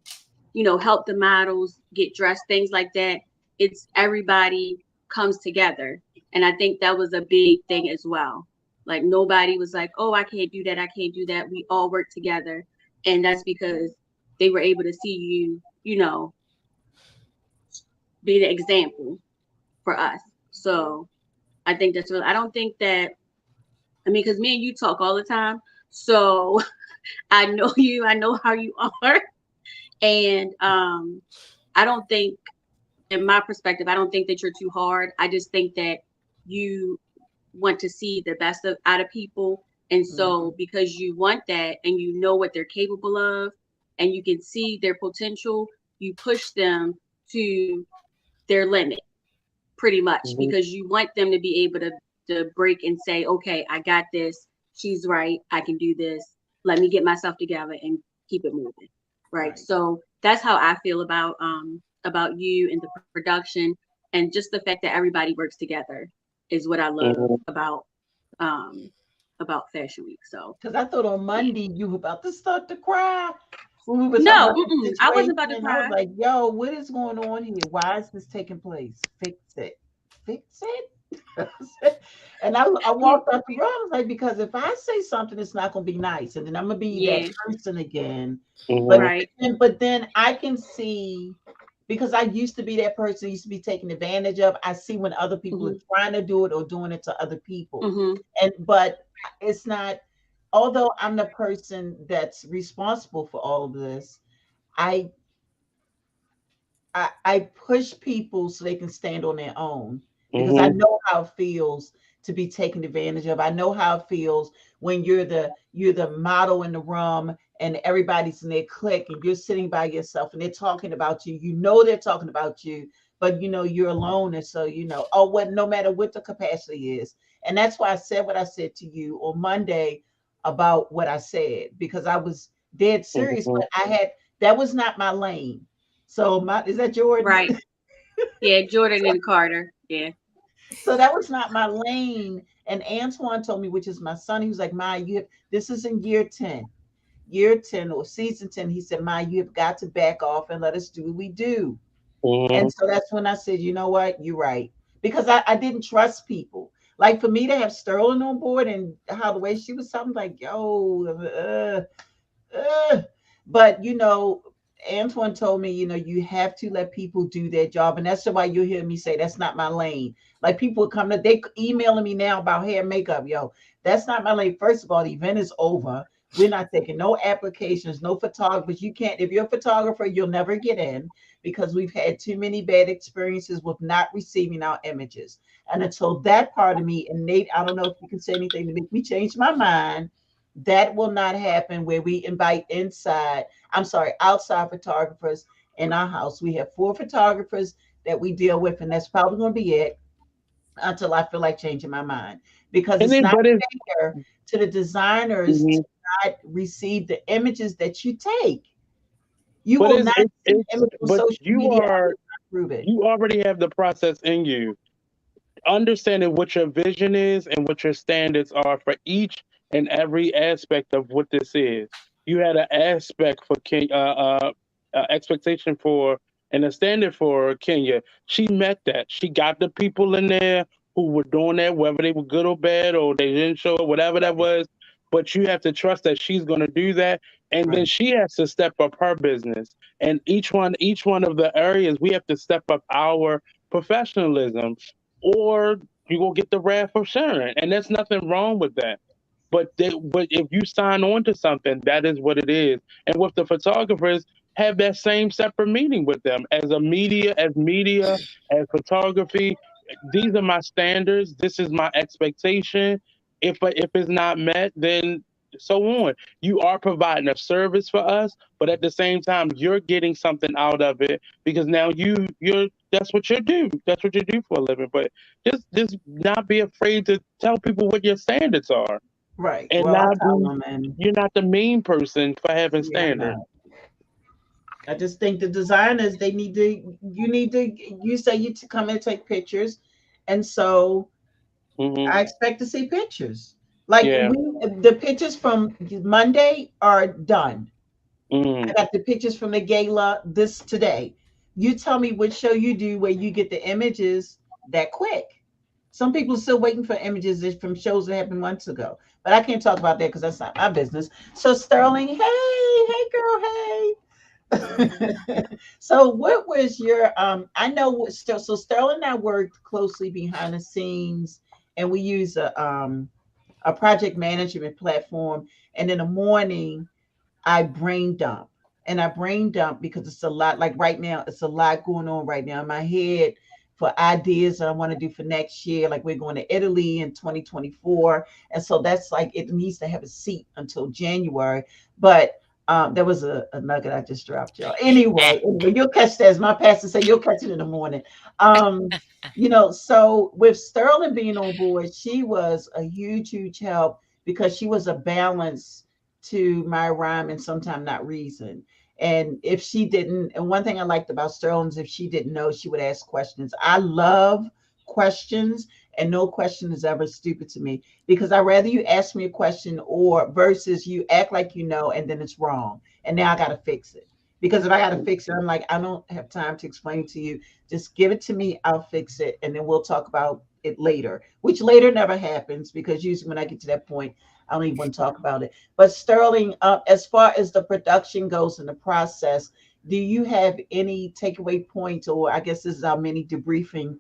you know, help the models get dressed, things like that. It's everybody comes together, and I think that was a big thing as well. Like nobody was like, oh, I can't do that, I can't do that. We all work together, and that's because they were able to see you, you know, be the example for us. So I think that's really, I don't think that, I mean, because me and you talk all the time. So I know you, I know how you are. And I don't think, in my perspective, I don't think that you're too hard. I just think that you want to see the best out of people. And so because you want that and you know what they're capable of and you can see their potential, you push them to their limit pretty much, because you want them to be able to break and say, okay, I got this. She's right. I can do this. Let me get myself together and keep it moving. Right. So that's how I feel about you and the production, and just the fact that everybody works together is what I love um Fashion Week. So because I thought on Monday you were about to start to cry when we were talking no, about the I situation, wasn't about to and I was cry. like, "Yo, what is going on here? Why is this taking place? Fix it, fix it." And I walked up to you. I was like, because if I say something, it's not going to be nice, and then I'm going to be that Yeah, person again. But Mhm. right. but then I can see, because I used to be that person, used to be taken advantage of. I see when other people are Hmm. trying to do it or doing it to other people, Hmm. and but it's not. Although I'm the person that's responsible for all of this, I I push people so they can stand on their own, because I Mhm. know how it feels to be taken advantage of. I know how it feels when you're the model in the room and everybody's in their clique and you're sitting by yourself and they're talking about you. You know they're talking about you, but you know you're alone, and so you know, oh, what, no matter what the capacity is. And that's why I said what I said to you on Monday about what I said, because I was dead serious, Mhm. but I had, that was not my lane. So my, is that Jordan? Right. Yeah, Jordan and Carter. Yeah. So that was not my lane. And Antoine told me, which is my son, he was like, "Ma, you have, this is in year 10. year 10 or season 10, he said, "Ma, you have got to back off and let us do what we do." Hmm. And so that's when I said, you know what, you're right. Because I didn't trust people. Like for me to have Sterling on board and how the way she was something like, yo, uh, but Antoine told me, you have to let people do their job, and that's why you hear me say that's not my lane. Like people come to, they emailing me now about hair and makeup, yo. That's not my lane. First of all, the event is over. We're not taking no applications, no photographers. You can't, if you're a photographer, you'll never get in because we've had too many bad experiences with not receiving our images. And until that part of me, and Nate, I don't know if you can say anything to make me change my mind, that will not happen where we invite outside photographers in our house. We have 4 photographers that we deal with, and that's probably going to be it until I feel like changing my mind because And it's then, not but it's fair to the designers to mhm. not receive the images that you take. You but will not see the it's image on but social media. I will not prove it. you already have the process in you. Understanding what your vision is and what your standards are for each and every aspect of what this is. You had an aspect for expectation for and a standard for Kenya. She met that. She got the people in there who were doing that, whether they were good or bad or they didn't show it, whatever that was. But you have to trust that she's going to do that, and then Right. she has to step up her business. And each one of the areas, we have to step up our professionalism, or you gonna get the wrath of Sharon, and there's nothing wrong with that. But if you sign on to something, that is what it is. And with the photographers, have that same separate meeting with them as photography. These are my standards. This is my expectation. If it's not met, then so on. You are providing a service for us, but at the same time, you're getting something out of it because now you're that's what you do. That's what you do for a living. But just not be afraid to tell people what your standards are, Right. and Well, I not tell be them, and you're not the main person for having yeah, I'm standards. not. I just think the designers, they need to, you say you to come and take pictures. And so Hmm. I expect to see pictures. Like Yeah. the pictures from Monday are done. I Mm. got the pictures from the gala this today. You tell me what show you do where you get the images that quick. Some people are still waiting for images from shows that happened months ago, but I can't talk about that because that's not my business. So Sterling, hey girl, hey. So what was your I know so Sterling and I worked closely behind the scenes, and we use a project management platform, and in the morning I brain dump. And I brain dump because it's a lot, like right now, it's a lot going on right now in my head for ideas that I want to do for next year. Like we're going to Italy in 2024. And so that's like, it needs to have a seat until January. But there was a nugget I just dropped, y'all. Anyway, you'll catch that, as my pastor said, you'll catch it in the morning. So with Sterling being on board, she was a huge help because she was a balance to my rhyme and sometimes not reason. And if she didn't, and one thing I liked about Sterling is if she didn't know, she would ask questions. I love questions, and no question is ever stupid to me because I rather you ask me a question or versus you act like you know and then it's wrong. And now I got to fix it. Because if I got to fix it, I'm like, I don't have time to explain to you. Just give it to me, I'll fix it, and then we'll talk about it later, which later never happens because usually when I get to that point, I don't even want to talk about it. But Sterling, as far as the production goes in the process, do you have any takeaway points, or I guess this is our mini debriefing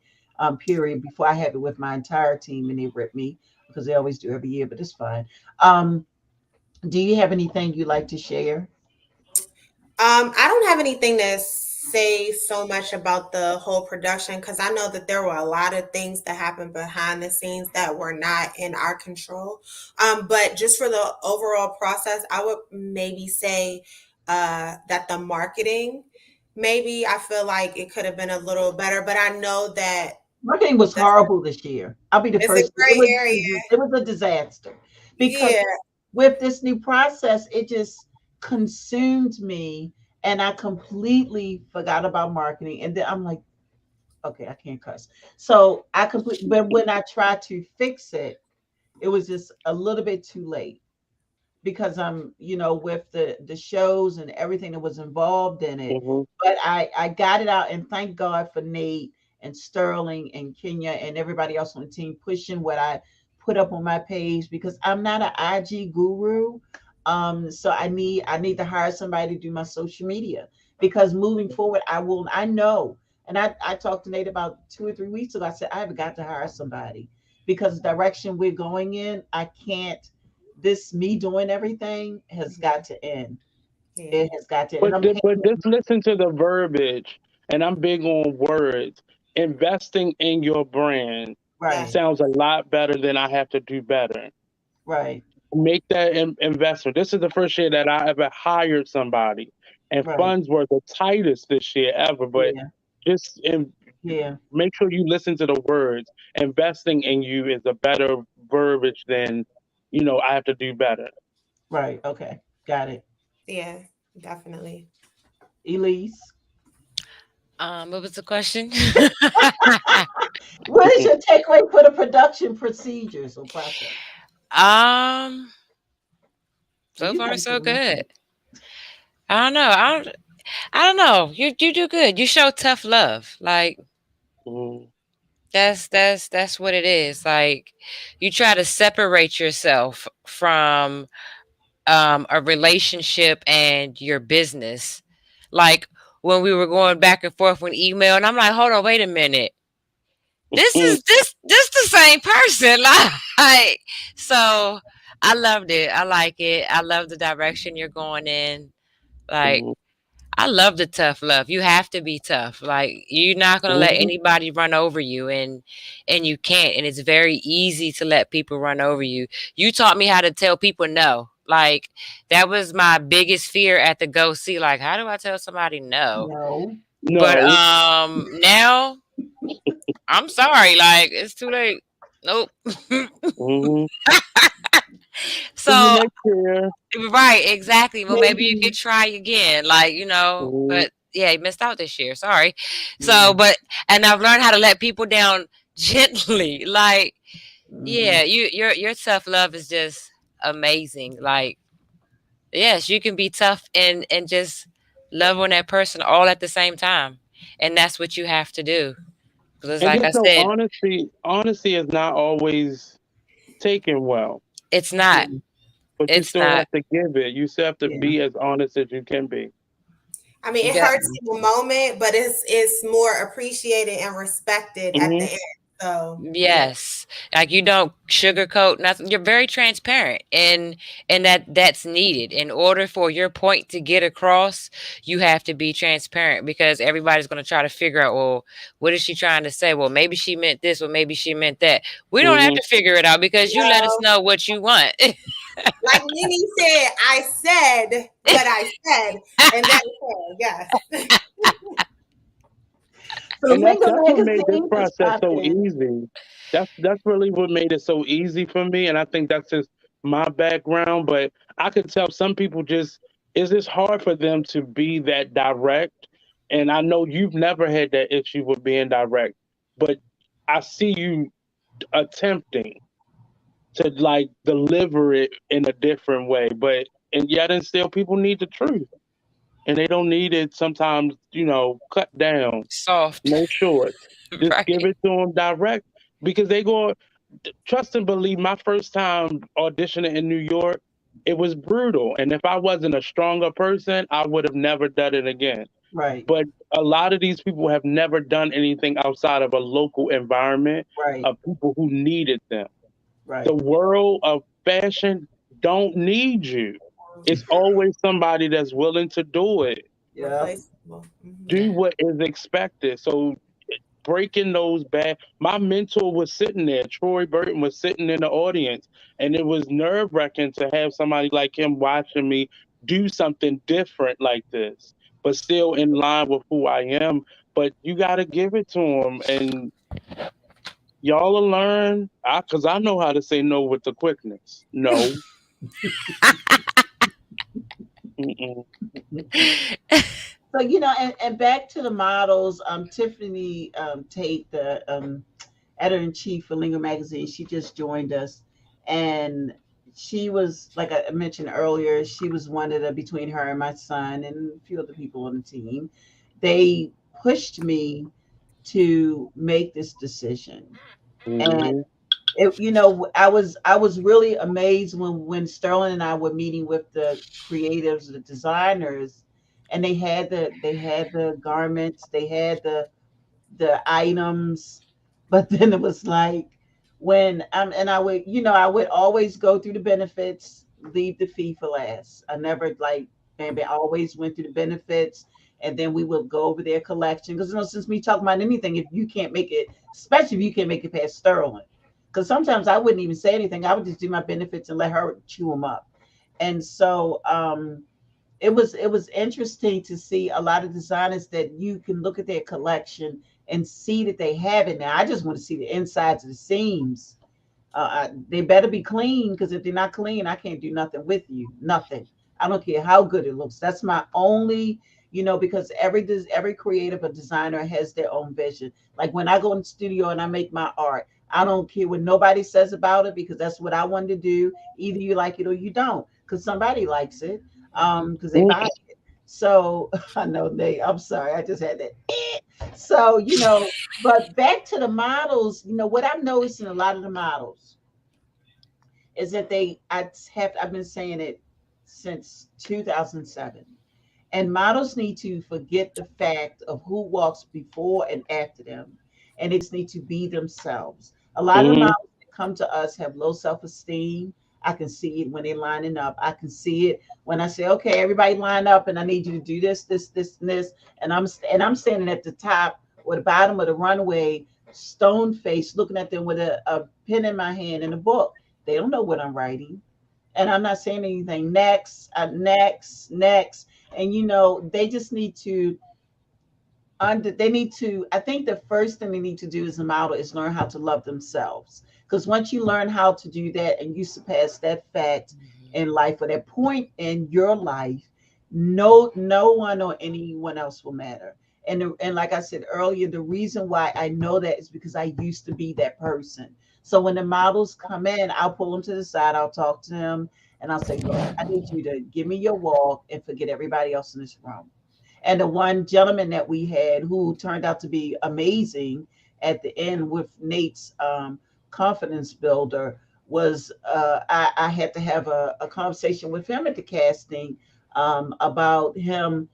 period before I have it with my entire team and they rip me because they always do every year, but it's fine. Um, do you have anything you'd like to share? I don't have anything to say so much about the whole production because I know that there were a lot of things that happened behind the scenes that were not in our control. But just for the overall process, I would maybe say that the marketing, maybe I feel like it could have been a little better, but I know that Marketing was the, horrible this year. I'll be the it's a first. gray area. It was a disaster because Yeah. with this new process, it just consumed me, and I completely forgot about marketing. And then I'm like, okay, I can't cuss. So I but when I tried to fix it, it was just a little bit too late. because I'm, with the shows and everything that was involved in it. Hmm. But I got it out, and thank God for Nate and Sterling and Kenya and everybody else on the team pushing what I put up on my page, because I'm not an IG guru. So I need to hire somebody to do my social media, because moving forward I know. And I talked to Nate about 2 or 3 weeks ago. I said I have got to hire somebody, because the direction we're going in, I can't. This me doing everything has got to end. Yeah. It has got to, and But I'm but paying. just listen to the verbiage, and I'm big on words. Investing in your brand Right, Yes. sounds a lot better than I have to do better. right, Make that investment. This is the first year that I ever hired somebody, and right. funds were the tightest this year ever. But Yeah, just yeah, make sure you listen to the words. Investing in you is a better verbiage than, I have to do better. right. Okay, got it. Yeah, definitely. Elise, What was the question? what is your takeaway for the production procedures or process? um, And so you far got to so answer. good. I don't know. I don't know. You do good. You show tough love. Like Mhm. that's what it is. Like you try to separate yourself from a relationship and your business. Like when we were going back and forth with email, and I'm like, hold on, wait a minute. This the same person. Like so I loved it. I like it. I love the direction you're going in. Like Mhm. I love the tough love. You have to be tough. Like you're not gonna let Mhm. anybody run over you, and you can't. And it's very easy to let people run over you. You taught me how to tell people no. Like that was my biggest fear at the Go See. Like how do I tell somebody no? No, But No. now I'm sorry. Like it's too late. Nope. Mhm. See you So next year. right, exactly. Well, maybe you could maybe. try again, like, Mhm. but yeah, you missed out this year. Sorry. So, Yeah. and I've learned how to let people down gently. Like, Hmm. yeah, your tough love is just amazing. Like, yes, you can be tough and just love on that person all at the same time. And that's what you have to do. Because And like I just know, said, honesty is not always taken well, it's not. Yeah. but you It's still not. have to give it. You still have to Yeah. be as honest as you can be. I mean, it That hurts in the moment, but it's more appreciated and respected at the Hmm. end. So yeah. Yes. Like you don't sugarcoat nothing. You're very transparent and that's needed. In order for your point to get across, you have to be transparent because everybody's going to try to figure out, well, what is she trying to say? Well, maybe she meant this, or maybe she meant that. We don't have Hmm. to figure it out because you let us No, know what you want. like Nene said, I said what I said, and that is her. Yes. So And Lingo that's what made this Magazine has process popped so in. easy. That's really what made it so easy for me. And I think that's just my background. But I could tell some people just it's just hard for them to be that direct. And I know you've never had that issue with being direct, but I see you attempting to like deliver it in a different way. But and yet and still people need the truth. And they don't need it sometimes, cut down, Soft. no shorts. Just give Right. it to them direct because they go trust and believe. My first time auditioning in New York, it was brutal. And if I wasn't a stronger person, I would have never done it again. Right, But a lot of these people have never done anything outside of a local environment right, of people who needed them. The right. world of fashion don't need you. It's always somebody that's willing to do it. Yeah. Replaceable. Hmm. Do Yeah. what is expected. So breaking those bad. My mentor was sitting there. Troy Burton was sitting in the audience, and it was nerve wracking to have somebody like him watching me do something different like this, but still in line with who I am. But you got to give it to him, and y'all will learn. Because I know how to say no with the quickness. No. Mm-mm. So and back to the models. Tiffany Tate, the editor in chief for Lingo Magazine, she just joined us, and she was, like I mentioned earlier, she was one of the, between her and my son and a few other people on the team, they pushed me to make this decision. And Hmm. it, I was really amazed when Sterling and I were meeting with the creatives, the designers, and they had the garments, they had the items, but then it was like when and I would always go through the benefits, leave the fee for last. I never like maybe I always went through the benefits, and then we would go over their collection because since we talk about anything, if you can't make it, especially if you can't make it past Sterling, because sometimes I wouldn't even say anything. I would just do my benefits and let her chew them up, and so it was interesting to see a lot of designers that you can look at their collection and see that they have it now. I just want to see the insides of the seams. They better be clean because if they're not clean, I can't do nothing with you. Nothing. I don't care how good it looks. That's my only, because every creative or designer has their own vision. Like when I go in the studio and I make my art, I don't care what nobody says about it because that's what I want to do. Either you like it or you don't, because somebody likes it, because they buy it. So I know they. I'm sorry, I just had that. So but back to the models, what I'm noticing a lot of the models is that I've been saying it since 2007. And models need to forget the fact of who walks before and after them. And they just need to be themselves. A lot of the Hmm. models that come to us have low self-esteem. I can see it when they're lining up. I can see it when I say, okay, everybody line up and I need you to do this, this, this, and this. And I'm standing at the top or the bottom of the runway, stone faced, looking at them with a pen in my hand and a book. They don't know what I'm writing, and I'm not saying anything. Next. And they just need to I think the first thing they need to do as a model is learn how to love themselves. Because once you learn how to do that and you surpass that fact in life or that point in your life, no one or anyone else will matter. And like I said earlier, the reason why I know that is because I used to be that person. So when the models come in, I'll pull them to the side, I'll talk to them, and I'll say, look, I need you to give me your walk and forget everybody else in this room. And the one gentleman that we had who turned out to be amazing at the end with Nate's confidence builder was I had to have a conversation with him at the casting about him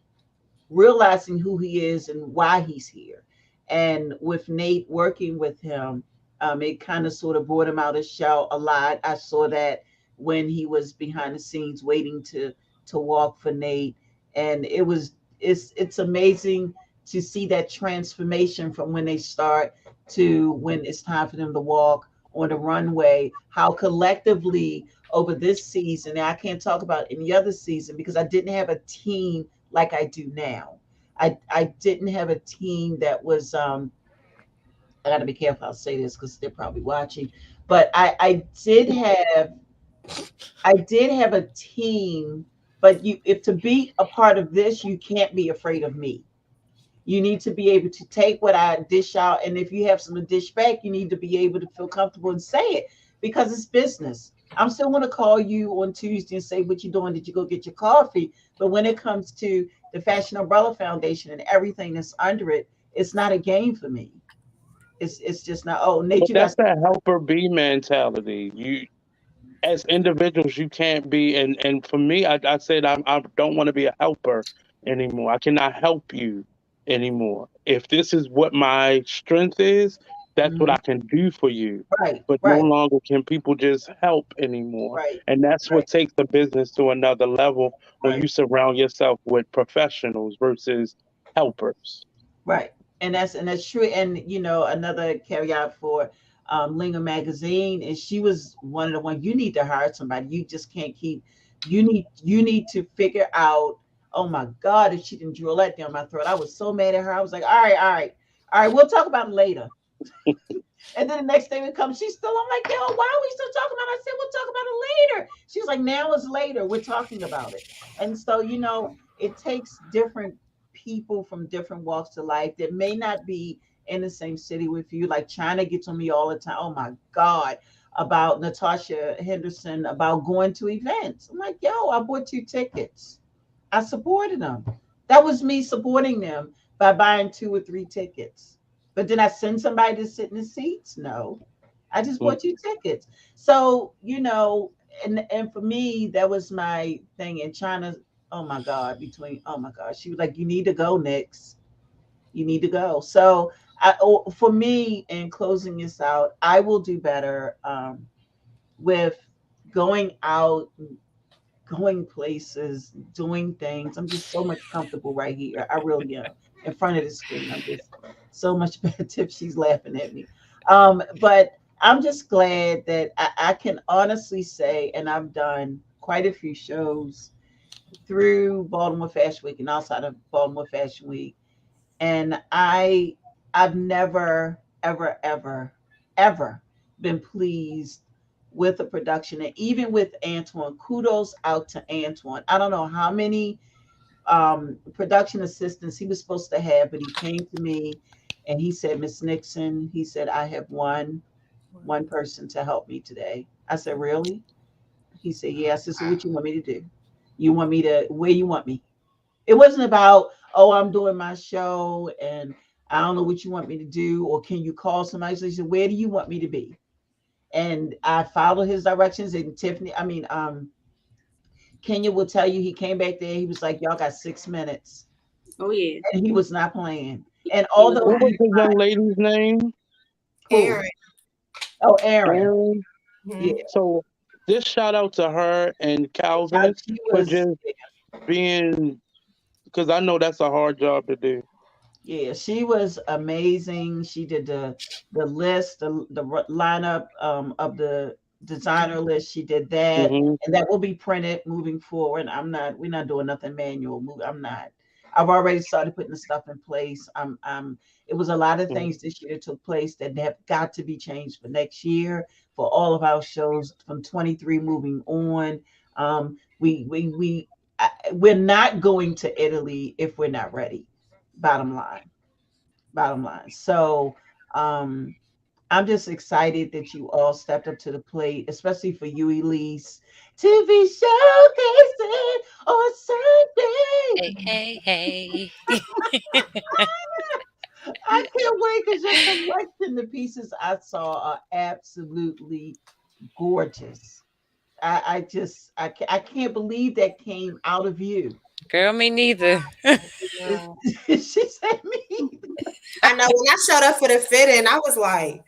realizing who he is and why he's here. And with Nate working with him, it kind of sort of brought him out of shell a lot. I saw that when he was behind the scenes waiting to walk for Nate, and it's amazing to see that transformation from when they start to when it's time for them to walk on the runway. How collectively over this season, and I can't talk about any other season because I didn't have a team like I do now. I didn't have a team that was I got to be careful I'll say this because they're probably watching, but I did have a team, but you if to be a part of this, you can't be afraid of me. You need to be able to take what I dish out, and if you have some to dish back, you need to be able to feel comfortable and say it because it's business. I'm still going to call you on Tuesday and say what you doing. Did you go get your coffee? But when it comes to the Fashion Umbrella Foundation and everything that's under it, it's not a game for me. It's just not. Oh, Nate, But you got. that's that helper bee mentality. You, as individuals, you can't be. And for me, I said I don't want to be a helper anymore. I cannot help you anymore. If this is what my strength is, that's what Mhm. I can do for you. Right, But no right, longer can people just help anymore. right, And that's what right, takes the business to another level when right. you surround yourself with professionals versus helpers. Right. And that's true. And another caveat for Linga magazine is she was one of the ones you need to hire somebody. You just can't keep you need to figure out, oh my God, if she didn't drill that down my throat. I was so mad at her. I was like, all right, all right, all right, we'll talk about it later. And then the next day we come, she's still, I'm like, yo, why are we still talking about it? I said, we'll talk about it later. She's like, now it's later. We're talking about it. And so, it takes different people from different walks of life that may not be in the same city with you. Like China gets on me all the time. Oh my God. about Natasha Henderson about going to events. I'm like, yo, I bought 2 tickets. I supported them. That was me supporting them by buying 2 or 3 tickets. But did I send somebody to sit in the seats? No. I just bought 2 tickets. So, and for me, that was my thing in China. Oh my God, oh my God. She was like, you need to go next. You need to go. So for me, in closing this out, I will do better with going out, going places, doing things. I'm just so much comfortable right here. I really am in front of the screen. I'm just so much better. Tip, she's laughing at me. But I'm just glad that I can honestly say, and I've done quite a few shows through Baltimore Fashion Week and outside of Baltimore Fashion Week, and I've never ever been pleased with the production, and even with Antoine. Kudos out to Antoine. I don't know how many production assistants he was supposed to have, but he came to me and he said, Miss Nixon, he said, I have one person to help me today. I said, really? He said, yeah. I said, so what you want me to do? You want me to, where you want me? It wasn't about, oh, I'm doing my show and I don't know what you want me to do, or can you call somebody? So he said, where do you want me to be? And I followed his directions. And Kenya will tell you he came back there. He was like, y'all got 6 minutes. Oh yeah. And he was not playing. And He was although What not. was he the tried, young lady's name? who? Aaron. Oh, Aaron. Aaron. Yeah. Mhm. So just shout out to her and Calvin She for was, just being, because I know that's a hard job to do. yeah, she was amazing. She did the list, the lineup of the designer list. She did that, Hmm. and that will be printed moving forward. We're not doing nothing manual. I'm not. I've already started putting the stuff in place. It was a lot of things this year that took place that have got to be changed for next year for all of our shows from 23 moving on. We're not going to Italy if we're not ready. Bottom line, bottom line. So um, I'm just excited that you all stepped up to the plate, especially for you, Elise, to be showcasing on Sunday. Hey, hey, hey. I can't wait because your collection, the pieces I saw are absolutely gorgeous. I can't believe that came out of you. Girl, me neither. It's, No. she said me. I know when I showed up for the fitting, I was like,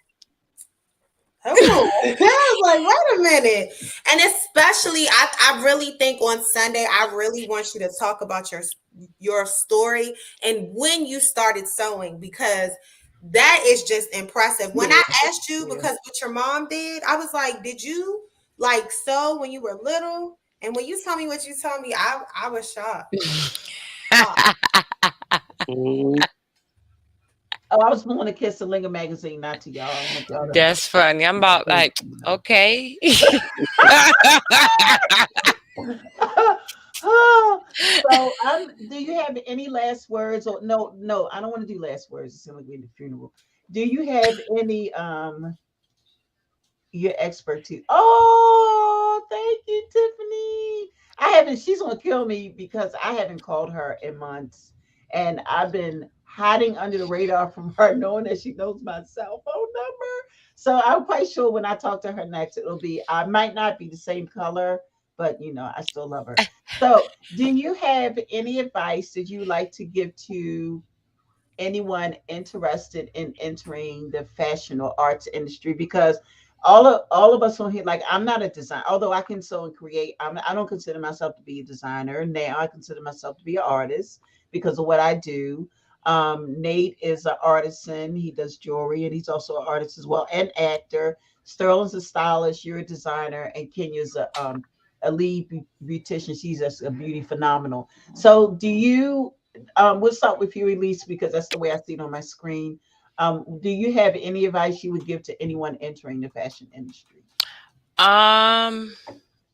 hold on. I was like, wait a minute. And especially I really think on Sunday, I really want you to talk about your story and when you started sewing, because that is just impressive. When Yeah, I asked you, yeah. because what your mom did, I was like, did you like sew when you were little? And when you told me what you told me, I was shocked. Shocked. Hmm. Oh, I was born to Kiss the Linger magazine, not to y'all. I want y'all to. That's funny. I'm about like, okay. So, do you have any last words? Or no, no, I don't want to do last words. It's going to be in the funeral. Do you have any your expertise? Oh, thank you, Tiffany. I haven't. She's gonna kill me because I haven't called her in months, and I've been hiding under the radar from her, knowing that she knows my cell phone number. So I'm quite sure when I talk to her next, it'll be. I might not be the same color, but I still love her. So, do you have any advice that you would like to give to anyone interested in entering the fashion or arts industry? Because all of us on here, like, I'm not a designer, although I can sew and create. I don't consider myself to be a designer now. I consider myself to be an artist because of what I do. Nate is an artisan. He does jewelry, and he's also an artist as well, and actor. Sterling's a stylist. You're a designer, and Kenya's a lead beautician. She's just a beauty phenomenal. So, do you we'll start with you, Elise, because that's the way I see it on my screen. Do you have any advice you would give to anyone entering the fashion industry? um,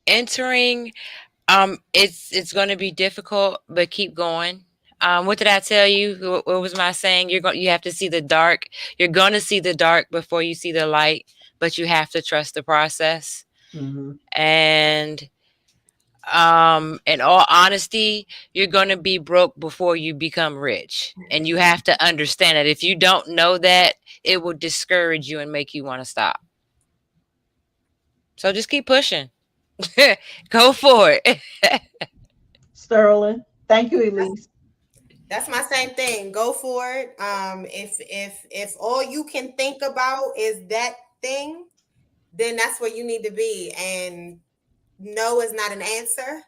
Entering, it's going to be difficult, but keep going. What did I tell you? What was my saying? You have to see the dark. You're gonna see the dark before you see the light, but you have to trust the process. Hmm. And in all honesty, you're gonna be broke before you become rich. And you have to understand that if you don't know that, it will discourage you and make you want to stop. So just keep pushing. Go for it. Sterling. Thank you, Elise. That's my same thing. Go for it. If all you can think about is that thing, then that's where you need to be. And no is not an answer.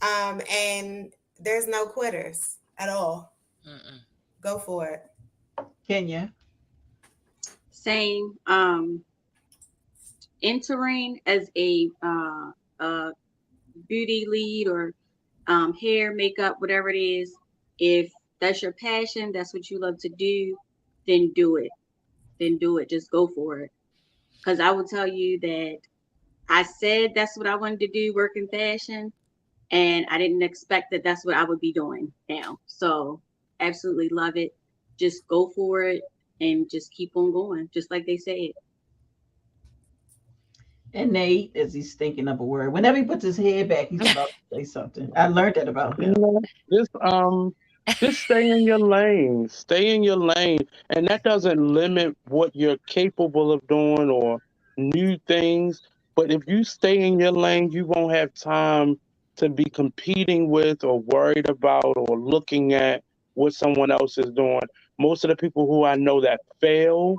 And there's no quitters at all. Mm-mm. Go for it. Kenya. Same. Entering as a beauty lead or hair, makeup, whatever it is, if that's your passion, that's what you love to do, then do it. Then do it. Just go for it. Because I will tell you that I said that's what I wanted to do, work in fashion, and I didn't expect that that's what I would be doing now. So absolutely love it. Just go for it and just keep on going, just like they said. And Nate, as he's thinking of a word, whenever he puts his head back, he's about to say something. I learned that about him. No, just stay in your lane. Stay in your lane. And that doesn't limit what you're capable of doing or new things. But if you stay in your lane, you won't have time to be competing with or worried about or looking at what someone else is doing. Most of the people who I know that fail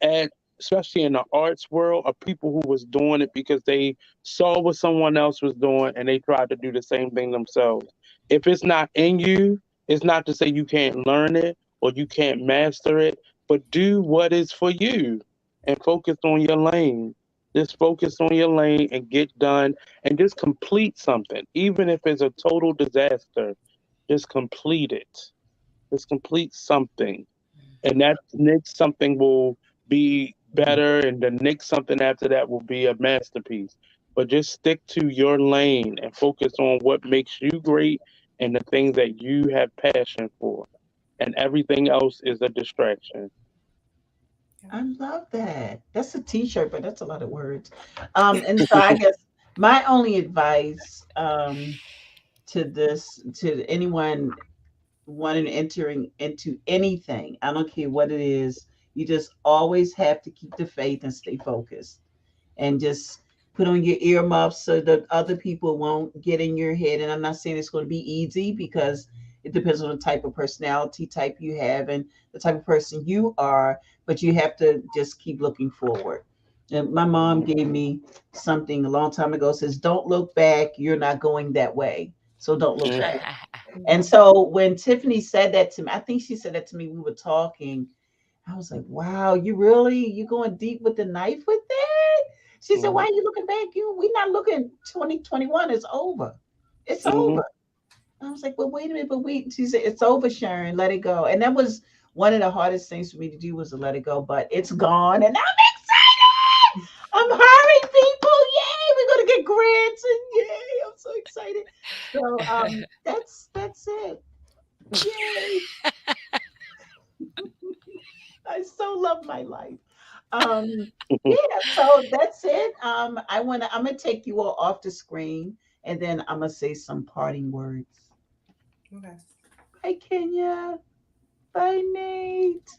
at, especially in the arts world, are people who was doing it because they saw what someone else was doing and they tried to do the same thing themselves. If it's not in you, it's not to say you can't learn it or you can't master it, but do what is for you and focus on your lane. Just focus on your lane and get done and just complete something. Even if it's a total disaster, just complete it. Just complete something, and that next something will be better, and the next something after that will be a masterpiece. But just stick to your lane and focus on what makes you great and the things that you have passion for, and everything else is a distraction. I love that. That's a t-shirt, but that's a lot of words. And so I guess my only advice to anyone wanting entering into anything, I don't care what it is, you just always have to keep the faith and stay focused. And just put on your earmuffs so that other people won't get in your head. And I'm not saying it's going to be easy because it depends on the type of personality type you have and the type of person you are, but you have to just keep looking forward. And my mom gave me something a long time ago, says, don't look back. You're not going that way. So don't look Mm, back. And so when Tiffany said that to me, I think she said that to me, we were talking. I was like, wow, you going deep with the knife with that? She said, why mm, are you looking back? We not looking 2021 is over. It's mm, over. I was like, well, wait a minute, but she said, it's over, Sharon. Let it go. And that was one of the hardest things for me to do was to let it go, but it's gone. And I'm excited. I'm hiring people. Yay. We're gonna get grants and yay. I'm so excited. So that's it. Yay. I so love my life. Yeah, so that's it. I'm gonna take you all off the screen and then I'm gonna say some parting words. Okay. Bye, Kenya. Bye, Nate.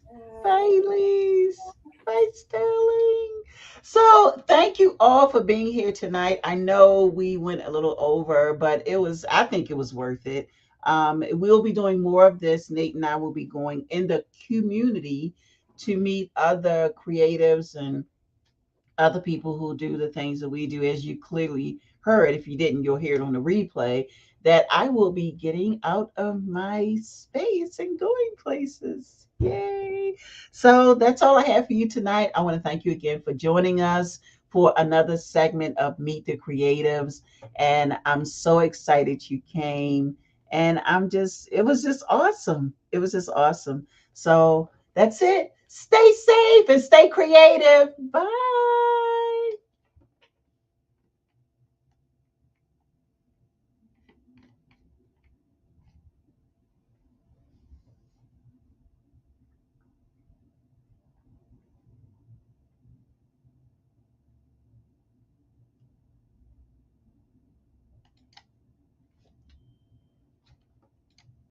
Bye, Lise. Bye, Sterling. So thank you all for being here tonight. I know we went a little over, but I think it was worth it. We'll be doing more of this. Nate and I will be going in the community to meet other creatives and other people who do the things that we do. As you clearly heard, if you didn't, you'll hear it on the replay, that I will be getting out of my space and going places. Yay. So that's all I have for you tonight. I want to thank you again for joining us for another segment of Meet the Creatives. And I'm so excited you came. And it was just awesome. It was just awesome. So that's it. Stay safe and stay creative. Bye.